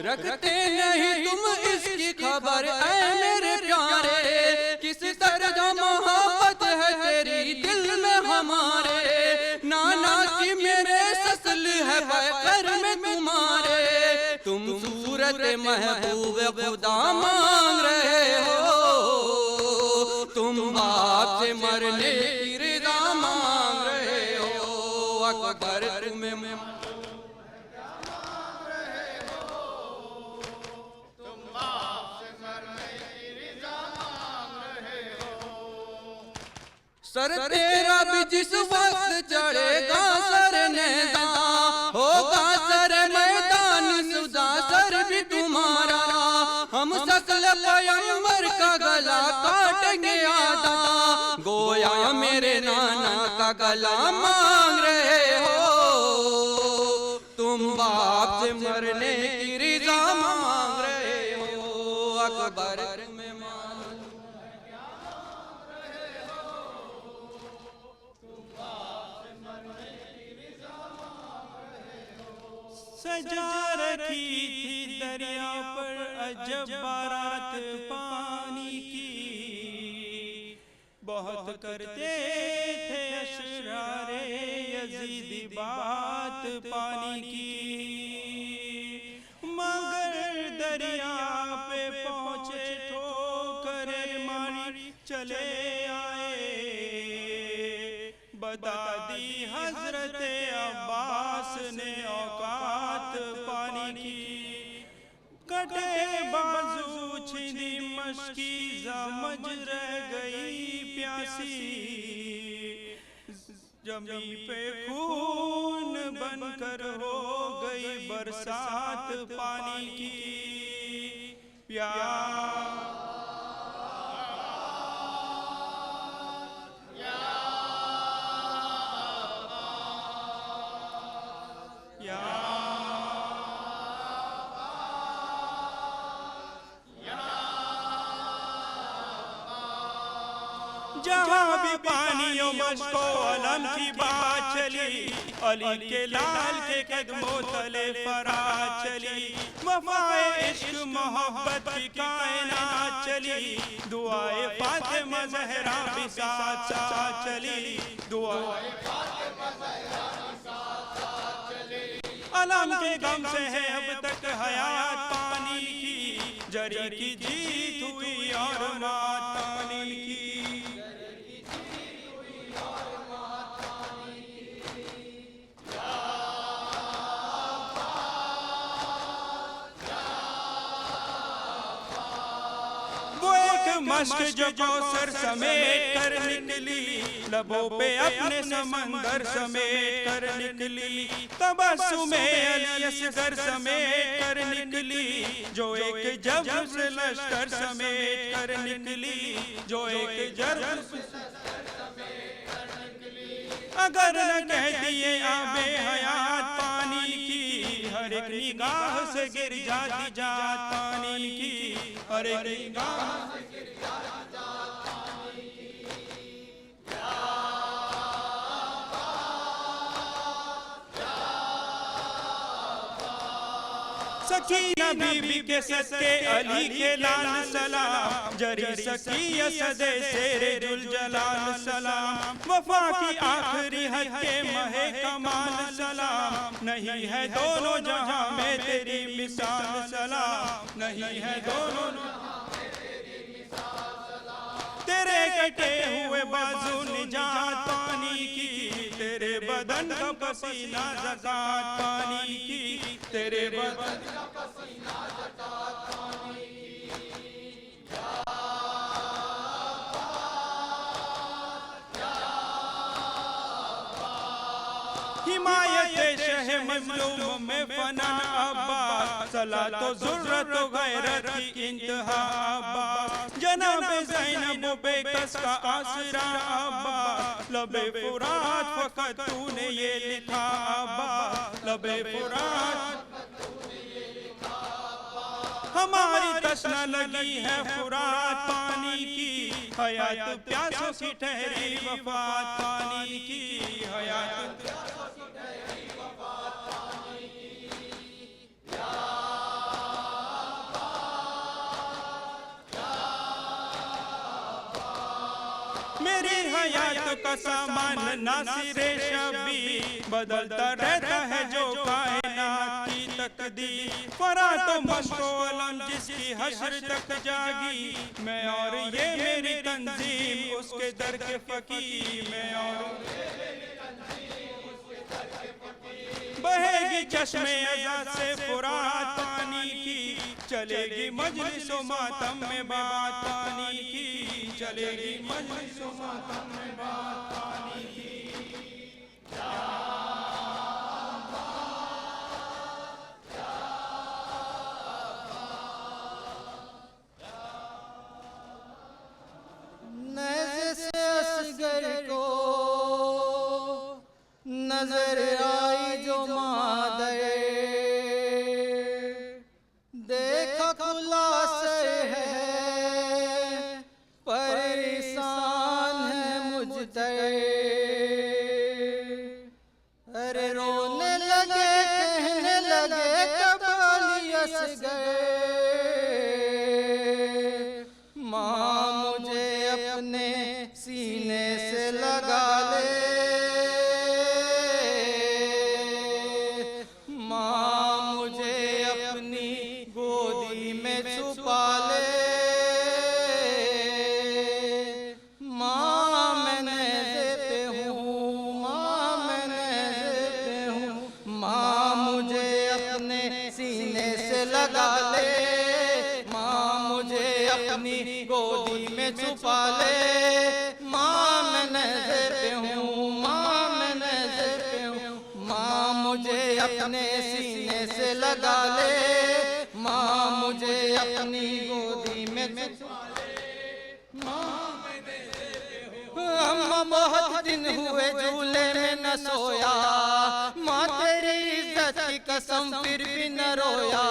रखते नहीं तुम इसकी खबर ऐ मेरे प्यारे। किस तरह मोहब्बत है तेरी दिल में हमारे। नाना की मेरे ससल है पैकर में तुम्हारे। तुम सूरत महबूब खुदा मांग रहे हो। तुम बाप की रज़ा मांग रहे हो अकबर तुम्हें सर तेरा भी जिस वक्त चढ़ेगा सर नेज़ा होगा सर मैदान सुदा सर भी तुम्हारा हम सकल पैगंबर का गला काटेंगे आधा गोया मेरे नाना का गला मांग रहे हो तुम बाप से मरने की रज़ा मांग रहे हो अकबर सजा रखी थी दरिया पर अजब बारात पानी की बहुत करते थे अशरारे यजीदी बात पानी की मगर दरिया पे पहुंचे ठोकरे मारी चले आए बता दी हजरत अब्बास ने औकात पानी की कटे बाजू छिदी मशकी समझ रह गई प्यासी जमी पे खून बनकर हो गई बरसात पानी की प्यास जहाँ भी पानियों मशको अलम की बात चली अली के लाल के कदमों तले फराज चली वफाए इश्क मोहब्बत की कायनात चली दुआए फातिमा ज़हरा भी साथ साथ चली दुआए फातिमा ज़हरा भी साथ साथ चली अलम के गम से है अब तक हयात पानी की जरी की जीत हुई और मात पानी की मश्क जो कौसर समेट कर निकली लबों पे अपने समंदर समेट कर निकली तबस्सुमे अली असगर समेट कर निकली जो एक जज्ब से लश्कर समेट कर निकली जो एक जज्ब से समेट कर निकली अगर न कहती ये आबे हयात पानी की हर एक निगाह से गिर जाती जात पानी की हर एक निगाह से गिर जाती जात पानी की सकीना बीबी के सदके अली के लाल सलाम जरी सकी सदे शेरे जुल जलाल सलाम वफा की आखिरी हद के महे कमाल सलाम नहीं है दोनों जहां में तेरी मिसाल सलाम नहीं है दोनों तेरे कटे हुए बाजू निजात पानी की तेरे बदन का पसीना ज़कात पानी की तेरे बदन का पसीना ज़कात पानी हिमायत शह मजलूम में फना अब्बास सलातो ज़ुर्रत गैरत की इंतहा अब्बास जनाब ज़ैनब बेकस का आसरा अब्बास लबे फुरात फ़कत तूने ये लिखा अब्बास लबे फुरात हमारी तसना लगी है फुरात पानी की हयात प्यासों की ठहरी वफात पानी की हयात प्यासों की ठहरी वफात पानी की मेरी हयात का सामान नासिरे शबी बदलता रहता है जो कायनात की तकदीर। फरा तो मशको अलम जिसकी हश्र तक जागी, मैं और ये मेरी तंजीम उसके दर के फकीर। मैं और बहेगी चश्मे अज़ा से फुरात पानी की, चलेगी मजलिस व मातम में बात पानी की, चलेगी मजलिस व मातम में बात पानी की। नज़र से असगर को नजर आई जो मादर, देखा खुला सर है परेशान है मुझतर। अरे रोने लगे कहने लगे कबाली असगर, माँ मुझे अपने सीने से लगा ले, माँ मुझे अपनी गोदी में छुपा ले, माँ मैं नज़र पे हूँ, माँ मैं नज़र पे हूँ, माँ मुझे अपने सीने से लगा ले, माँ मुझे अपनी गोदी में छुपा ले, माँ मैं नज़र पे हूँ, माँ मैं नज़र पे हूँ, माँ मुझे अपने सीने से लगा ले, माँ मुझे अपनी गोदी में छुपा ले, माँ अम्मा बहुत दिन हुए झूले में न सोया, माँ तेरी इज्जत की कसम फिर भी न रोया,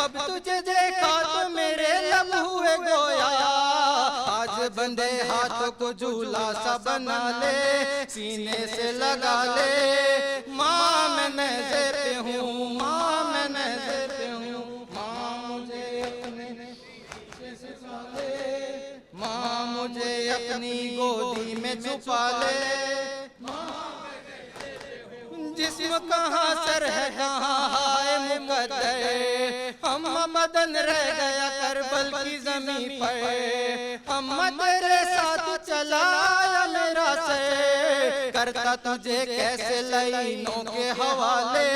अब तुझे देखा तो मेरे लब हुए गोया, आज बंदे हाथों को झूला सा बना ले, सीने से लगा ले, माँ मैं नज़र पे हूँ, माँ मैं नज़र पे हूँ, माँ मुझे अपने सीने से लगा ले, माँ मुझे अपनी गोदी में छुपा ले, जिस्म कहाँ सर है कहाँ हाय मुकद्दर, अम्मा बदन रह गया करबल की ज़मीं पर, अम्मा तेरे साथ चला आया मेरा सर, करता तुझे कैसे लाइनों के हवाले,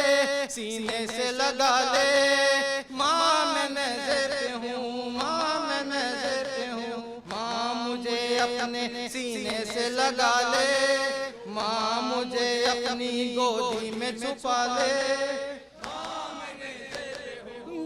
सीने से लगा ले, माँ मैं नज़र पे हूँ, माँ मैं नज़र पे हूँ, माँ मुझे अपने सीने से लगा ले, माँ मुझे अपनी गोदी में छुपा ले,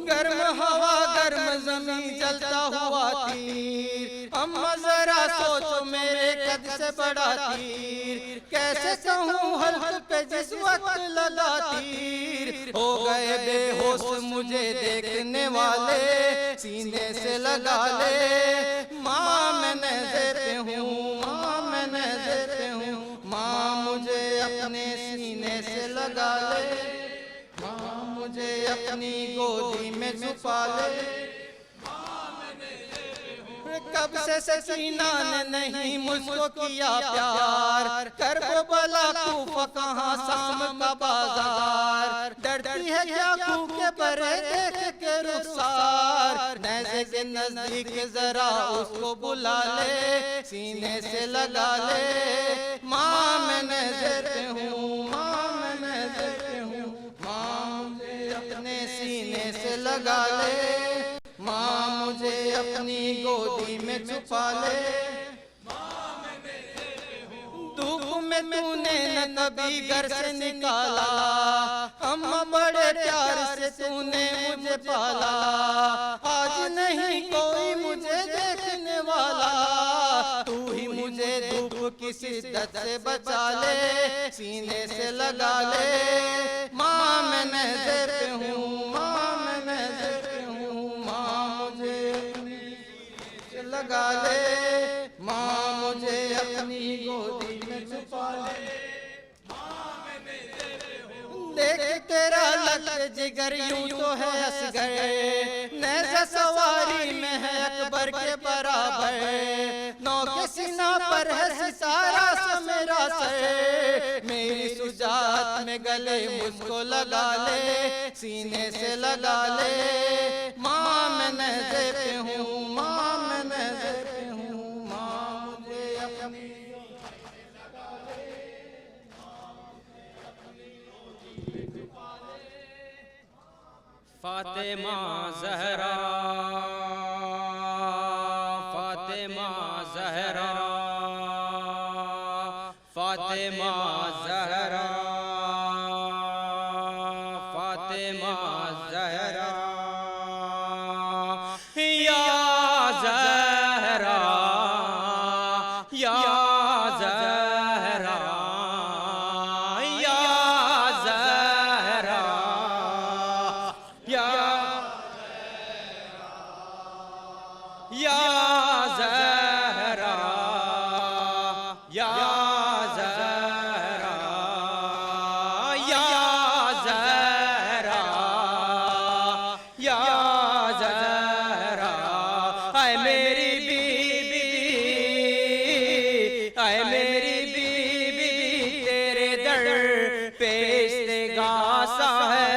गर्म हवा गर्म ज़मीं जलता हुआ तीर, अम्मा जरा सोचो मेरे कद से बड़ा तीर, कैसे कहूँ हल्क पे जिस वक्त लगा तीर, हो गए बेहोश मुझे देखने वाले, सीने से लगा ले, माँ मैं नज़र पे हूँ, माँ मैं नज़र पे हूँ, माँ मुझे अपने सीने से लगा ले, माँ मुझे अपनी गोदी में छुपा ले, कब से सकीना ने नहीं मुझको किया प्यार, करबला कूफा कहाँ शाम का बाजार, डरती है क्या के परे देख के रुखसार, नज़र के नजदीक जरा उसको बुला ले, सीने से लगा ले, माँ मैं नज़र पे हूँ, माँ मैं नज़र पे हूँ, माँ मुझे अपने सीने से लगा ले, माँ मुझे अपनी गोदी में छुपा ले, धूप में तूने न कभी घर से निकाला, अम्मा बड़े प्यार से तूने मुझे पाला, आज नहीं कोई मुझे देखने वाला, तू ही मुझे धूप की शिद्दत से बचा ले, सीने से लगा ले, माँ मैं नज़र पे हूँ, माँ मैं नज़र पे हूँ, माँ मुझे अपनी से लगा ले, माँ मुझे अपनी गोदी में छुपा ले, देख तेरा लग जिगर यूं तो है असगर, नेज़ा सवारी में है अकबर के बराबर, नौ के सीना पर है सितारा सा मेरा सर, मेरी सुजात में गले मुझको लगा ले, सीने से लगा ले। माँ मैं नज़र पे हूँ, माँ मैं नज़र पे हूँ, माँ मुझे अपनी फातिमा ज़हरा, फातिमा ज़हरा, फातिमा ज़हरा, फातिमा ज़हरा, या ज़हरा, या ज़हरा, या ज़हरा, या ज़हरा, या ज़हरा, या ज़हरा, या ज़हरा। ऐ मेरी बीबी, ऐ मेरी बीबी, तेरे दर पे इस्तिगासा है,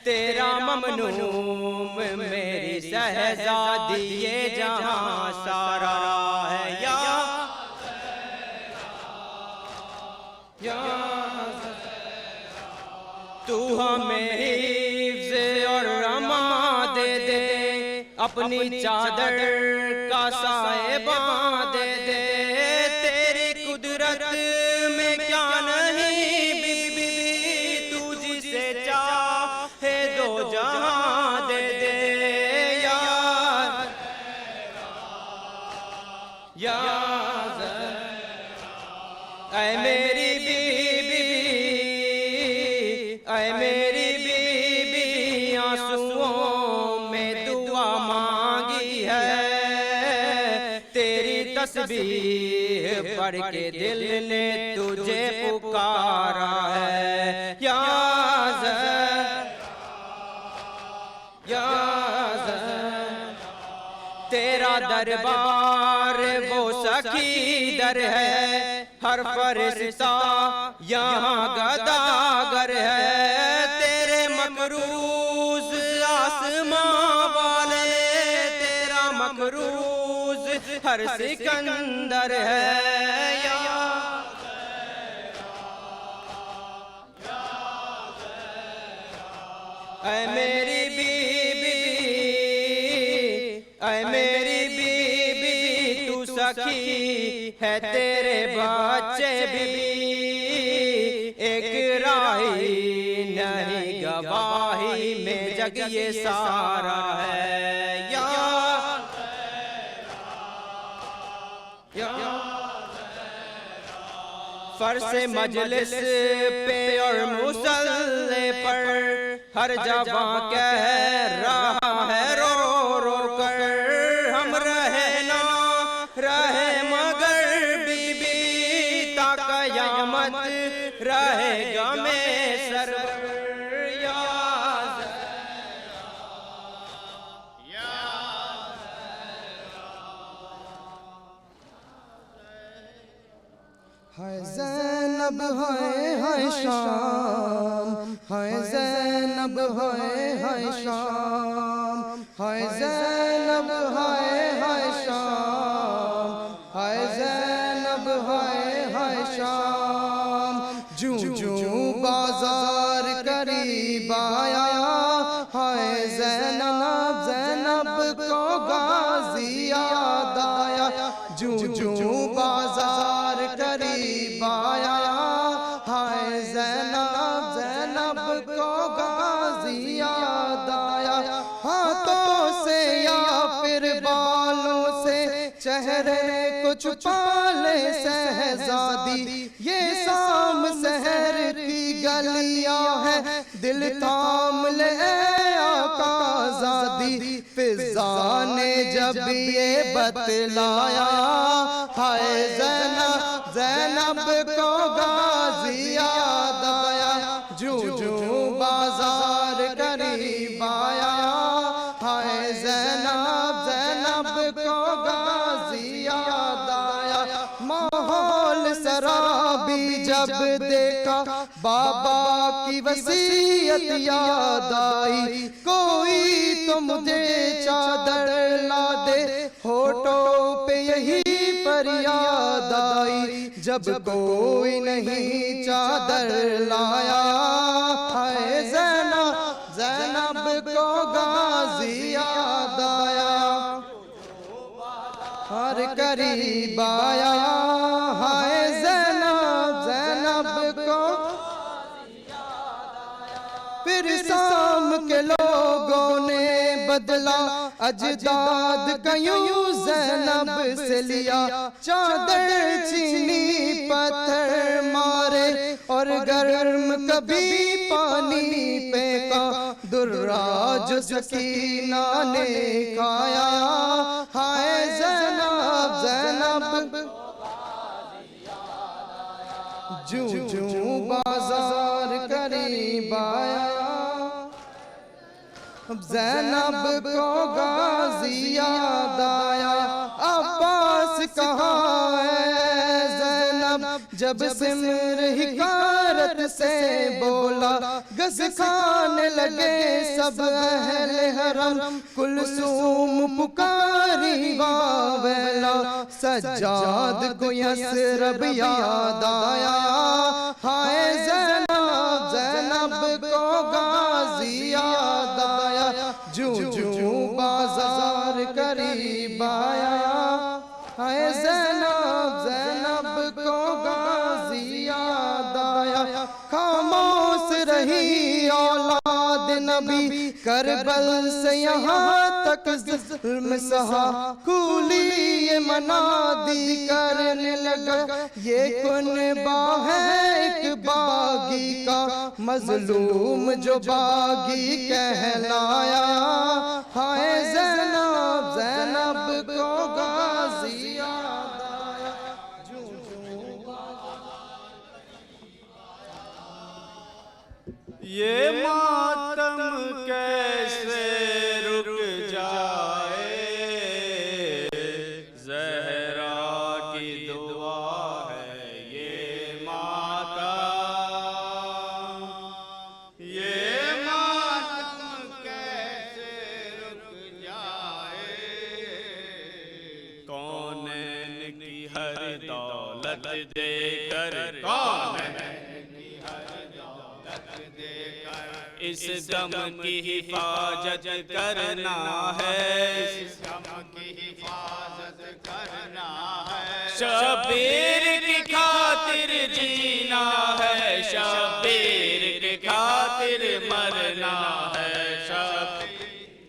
तेरा ममनूम मेरी शहजादी ये जहां सारा है। या तू हमें हिफ्ज़ और रमा दे दे, अपनी चादर का साहिबा दे दे। तेरी कुदरत में क्या नहीं बीबी, तू जिसे चाहे दो जहां दे दे। या ऐ मेरी बीबी, ऐ मेरी बीबी, आंसुओं में दुआ मांगी है, तेरी तस्बीह पढ़ के दिल ने तुझे पुकारा है। या तेरा दरबार वो सखी दर है, हर फरिश्ता यहाँ गदागर है। तेरे मकरूज आसमां वाले, तेरा मकरूज हर सिकंदर है। या ऐ मेरी बीबी, ऐ मेरी बीबी, तू सखी है, तेरे बच्चे भी एक राही नहीं, गवाही में जग ये सारा है। या फर्श मजलिस पे और मुसल्ले पर हर जगह कह रहा है रो रो कर, हम रहे ना रहे मगर बीबी, ता कयामत रहेगा में सरवर। हाय ज़ैनब हाय शाम, हाय ज़ैनब हाय शाम, हाय ज़ैनब हाय शाम, हाय ज़ैनब हाय शाम। जूं जूं बाजार करीब आया, हाय ज़ैनब ज़ैनब को गाज़ी याद आया। जूं जूं बाजार करीब आया, हाय ज़ैनब ज़ैनब को गाज़ी याद आया। हाथों से या फिर बालों से चेहरे को छुपा ले शहज़ादी, ये शाम शहर की गलियां हैं, दिल थाम ले आका ज़ादी। फिज़ा ने जब ये बतलाया, हाय ज़ैनब ज़ैनब को गाज़ी याद आया। जूं जूं बाजार करीब आया, हाय ज़ैनब ज़ैनब को गाज़ी याद जब देखा बाबा की वसीयत याद आई, कोई तो मुझे चादर ला दे, होठों पे यही फरियाद आई। जब कोई नहीं चादर लाया, हाय ज़ैनब को गाजी याद आया। हर करीब आया, हाय ज़ैनब को। फिर शाम के लोगों ने बदला अजदाद का यूं ज़ैनब से लिया, चादर छीनी पत्थर मारे और गर्म कभी पानी फेंका, दुर्रा जो सकीना ने खाया, हाय ज़ैनब। जूं जूं बाजार करीब आया, ज़ैनब को गाजी याद आया। अब्बास कहाँ है ज़ैनब, जब सिमर हिकारत से बोला, गस खाने लगे सब अहले हरम, कुलसूम पुकारी वावेला, सज्जाद को यसरब याद आया, हाय ज़ैनब को गाजी याद आया। जूं जूं बाजार करीब आया, हाय ज़ैनब को गाजी याद आया। खामोश रही औलाद नबी, करबल से यहाँ तक ज़ुल्म सहा, कूली ये मनादी करने लगा, ये कुनबा है एक बागी का, मजलूम जो बागी कहलाया, हाय ज़ैनब को गाजी याद आया। ये मातम कैसे रुक जाए, ज़हरा की दुआ है ये मातम, ये मातम कैसे रुक जाए। कौनैन की हर दौलत देकर, इस गम की हिफाजत करना है, इस गम की हिफाजत करना है। शबीर की खातिर जीना है, शबीर की खातिर मरना है, शबीर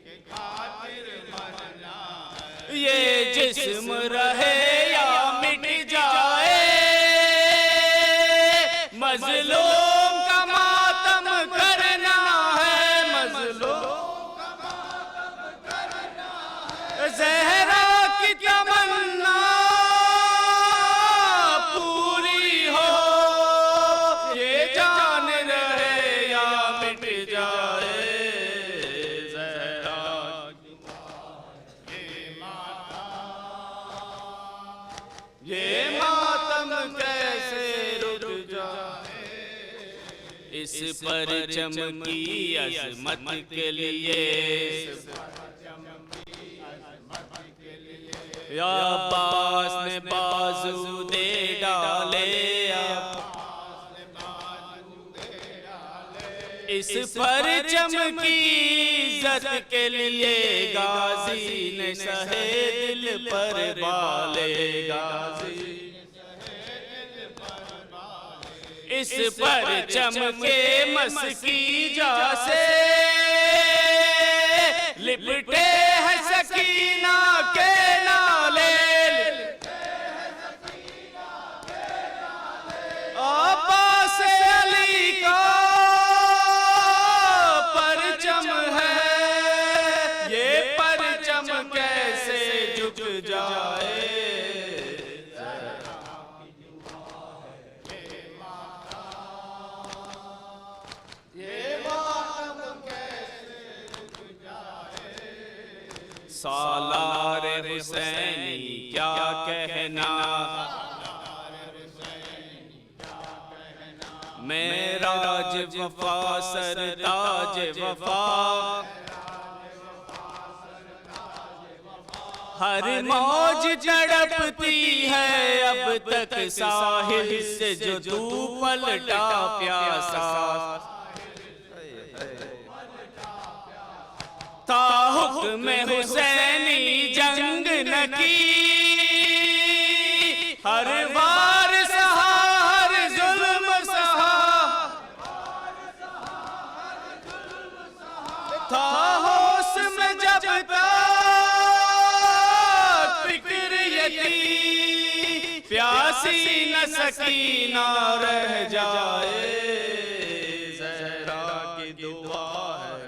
की खातिर मरना है। ये जिस्म रहे या मिट जाए, मजलूम ज़हरा की तमन्ना पूरी हो, ये जान रहे या मिट जाए। ज़हरा ये मातम कैसे रुक जाए। इस परचम की अज़मत के लिए, या अब्बास ने बाजू दे डाले, इस परचम की इज्जत के लिए गाजी ने सहे दिल पर बाले, गाजी इस परचम के मस्की जा से लिपटे है सकीना के नाले, अब्बास अली का परचम है, ये परचम कैसे झुक जाए। सालार हुसैनी क्या कहना, ताज वफा सरताज वफा, हर मौज तड़पती है अब तक साहिल से जो तू पलटा प्यासा। था हुक्म हुसैनी जंग न की, हर बार सहा हर जुल्म सहा, था होश में जब तक फिक्र यती, प्यासी न सकीना रह जाए, ज़हरा की दुआ है।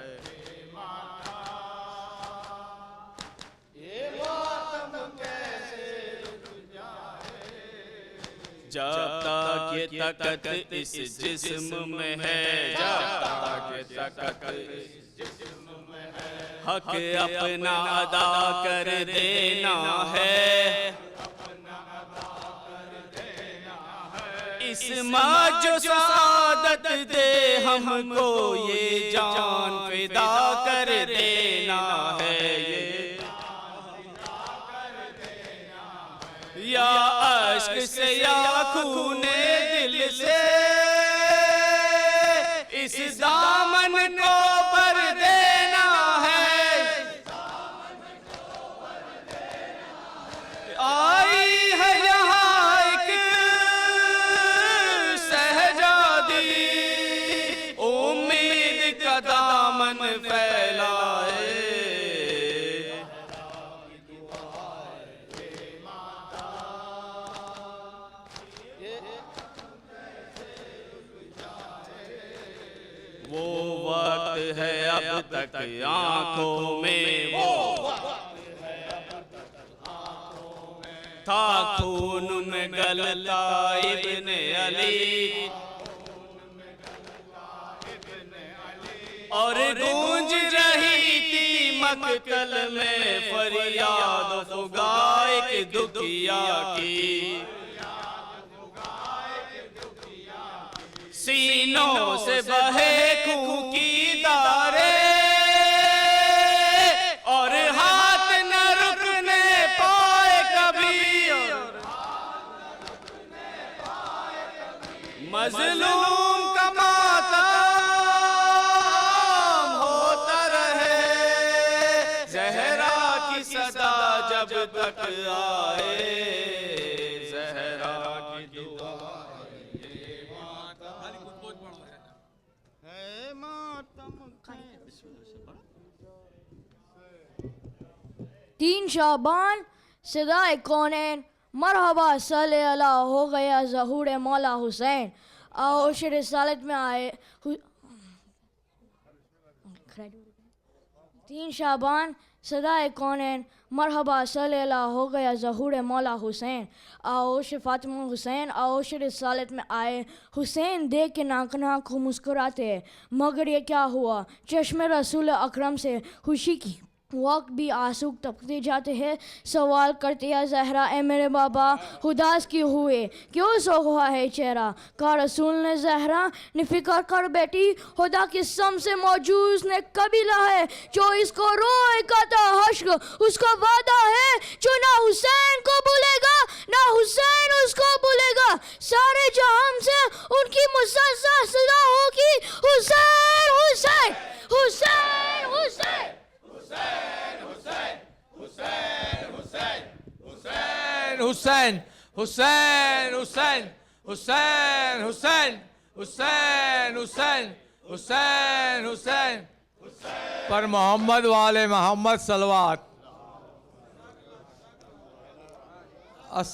जब तक ये ताकत इस जिस्म में है, जब तक ये ताकत इस जिस्म में है, हक अपना अदा कर देना है, इस माँ जो सादत दे हमको ये जान फिदा कर देना है। या अश्क से या खूने दिल से इस दामन को भर देना है, आई है यहाँ एक सहजादी, उम्मीद का दामन फैलाए, वो वक्त है अब तक आंखों में, वो था खून में गलता इब्ने अली, और गूंज रही थी मक्तल में फरियाद फुगाए दुखिया की, सीनों से बहे खून की धारे, और हाथ न रुकने पाए कभी, मजलूम का मातम होता रहे, ज़हरा की सदा जब तक आए, ज़हरा की दुआ है मातम। 3 शाबान सदाए कौनैन मरहबा सल्ले अला हो गया ज़हूर मौला हुसैन। आओ शेर सालत में आए 3 शाबान सदाए कौनैन मरहबा सल्ले अला हो गया ज़हूर मौला हुसैन। आओ शेर फातिमा हुसैन, आओ शेर सालत में आए हुसैन देख के नाक नाक को मुस्कुराते, मगर ये क्या हुआ चश्मे रसूल अकरम से खुशी की वक्त भी आंसू टपकते जाते हैं। सवाल करते हैं ज़हरा ए मेरे बाबा उदास क्यों हुए, क्यों सो हुआ है चेहरा। का रसूल ने ज़हरा ने फिक्र कर बेटी खुदा की कसम से मौजूद ने कबीला है जो इसको रोए कहता हश्क, उसका वादा है जो ना हुसैन को भूलेगा ना हुसैन उसको भूलेगा। सारे जहां से उनकी मुसलसल सदा होगी हुसैन हुसैन हुसैन हुसैन हुसैन हुसैन हुसैन हुसैन हुसैन हुसैन हुसैन हुसैन हुसैन पर मोहम्मद वाले मोहम्मद सलवात।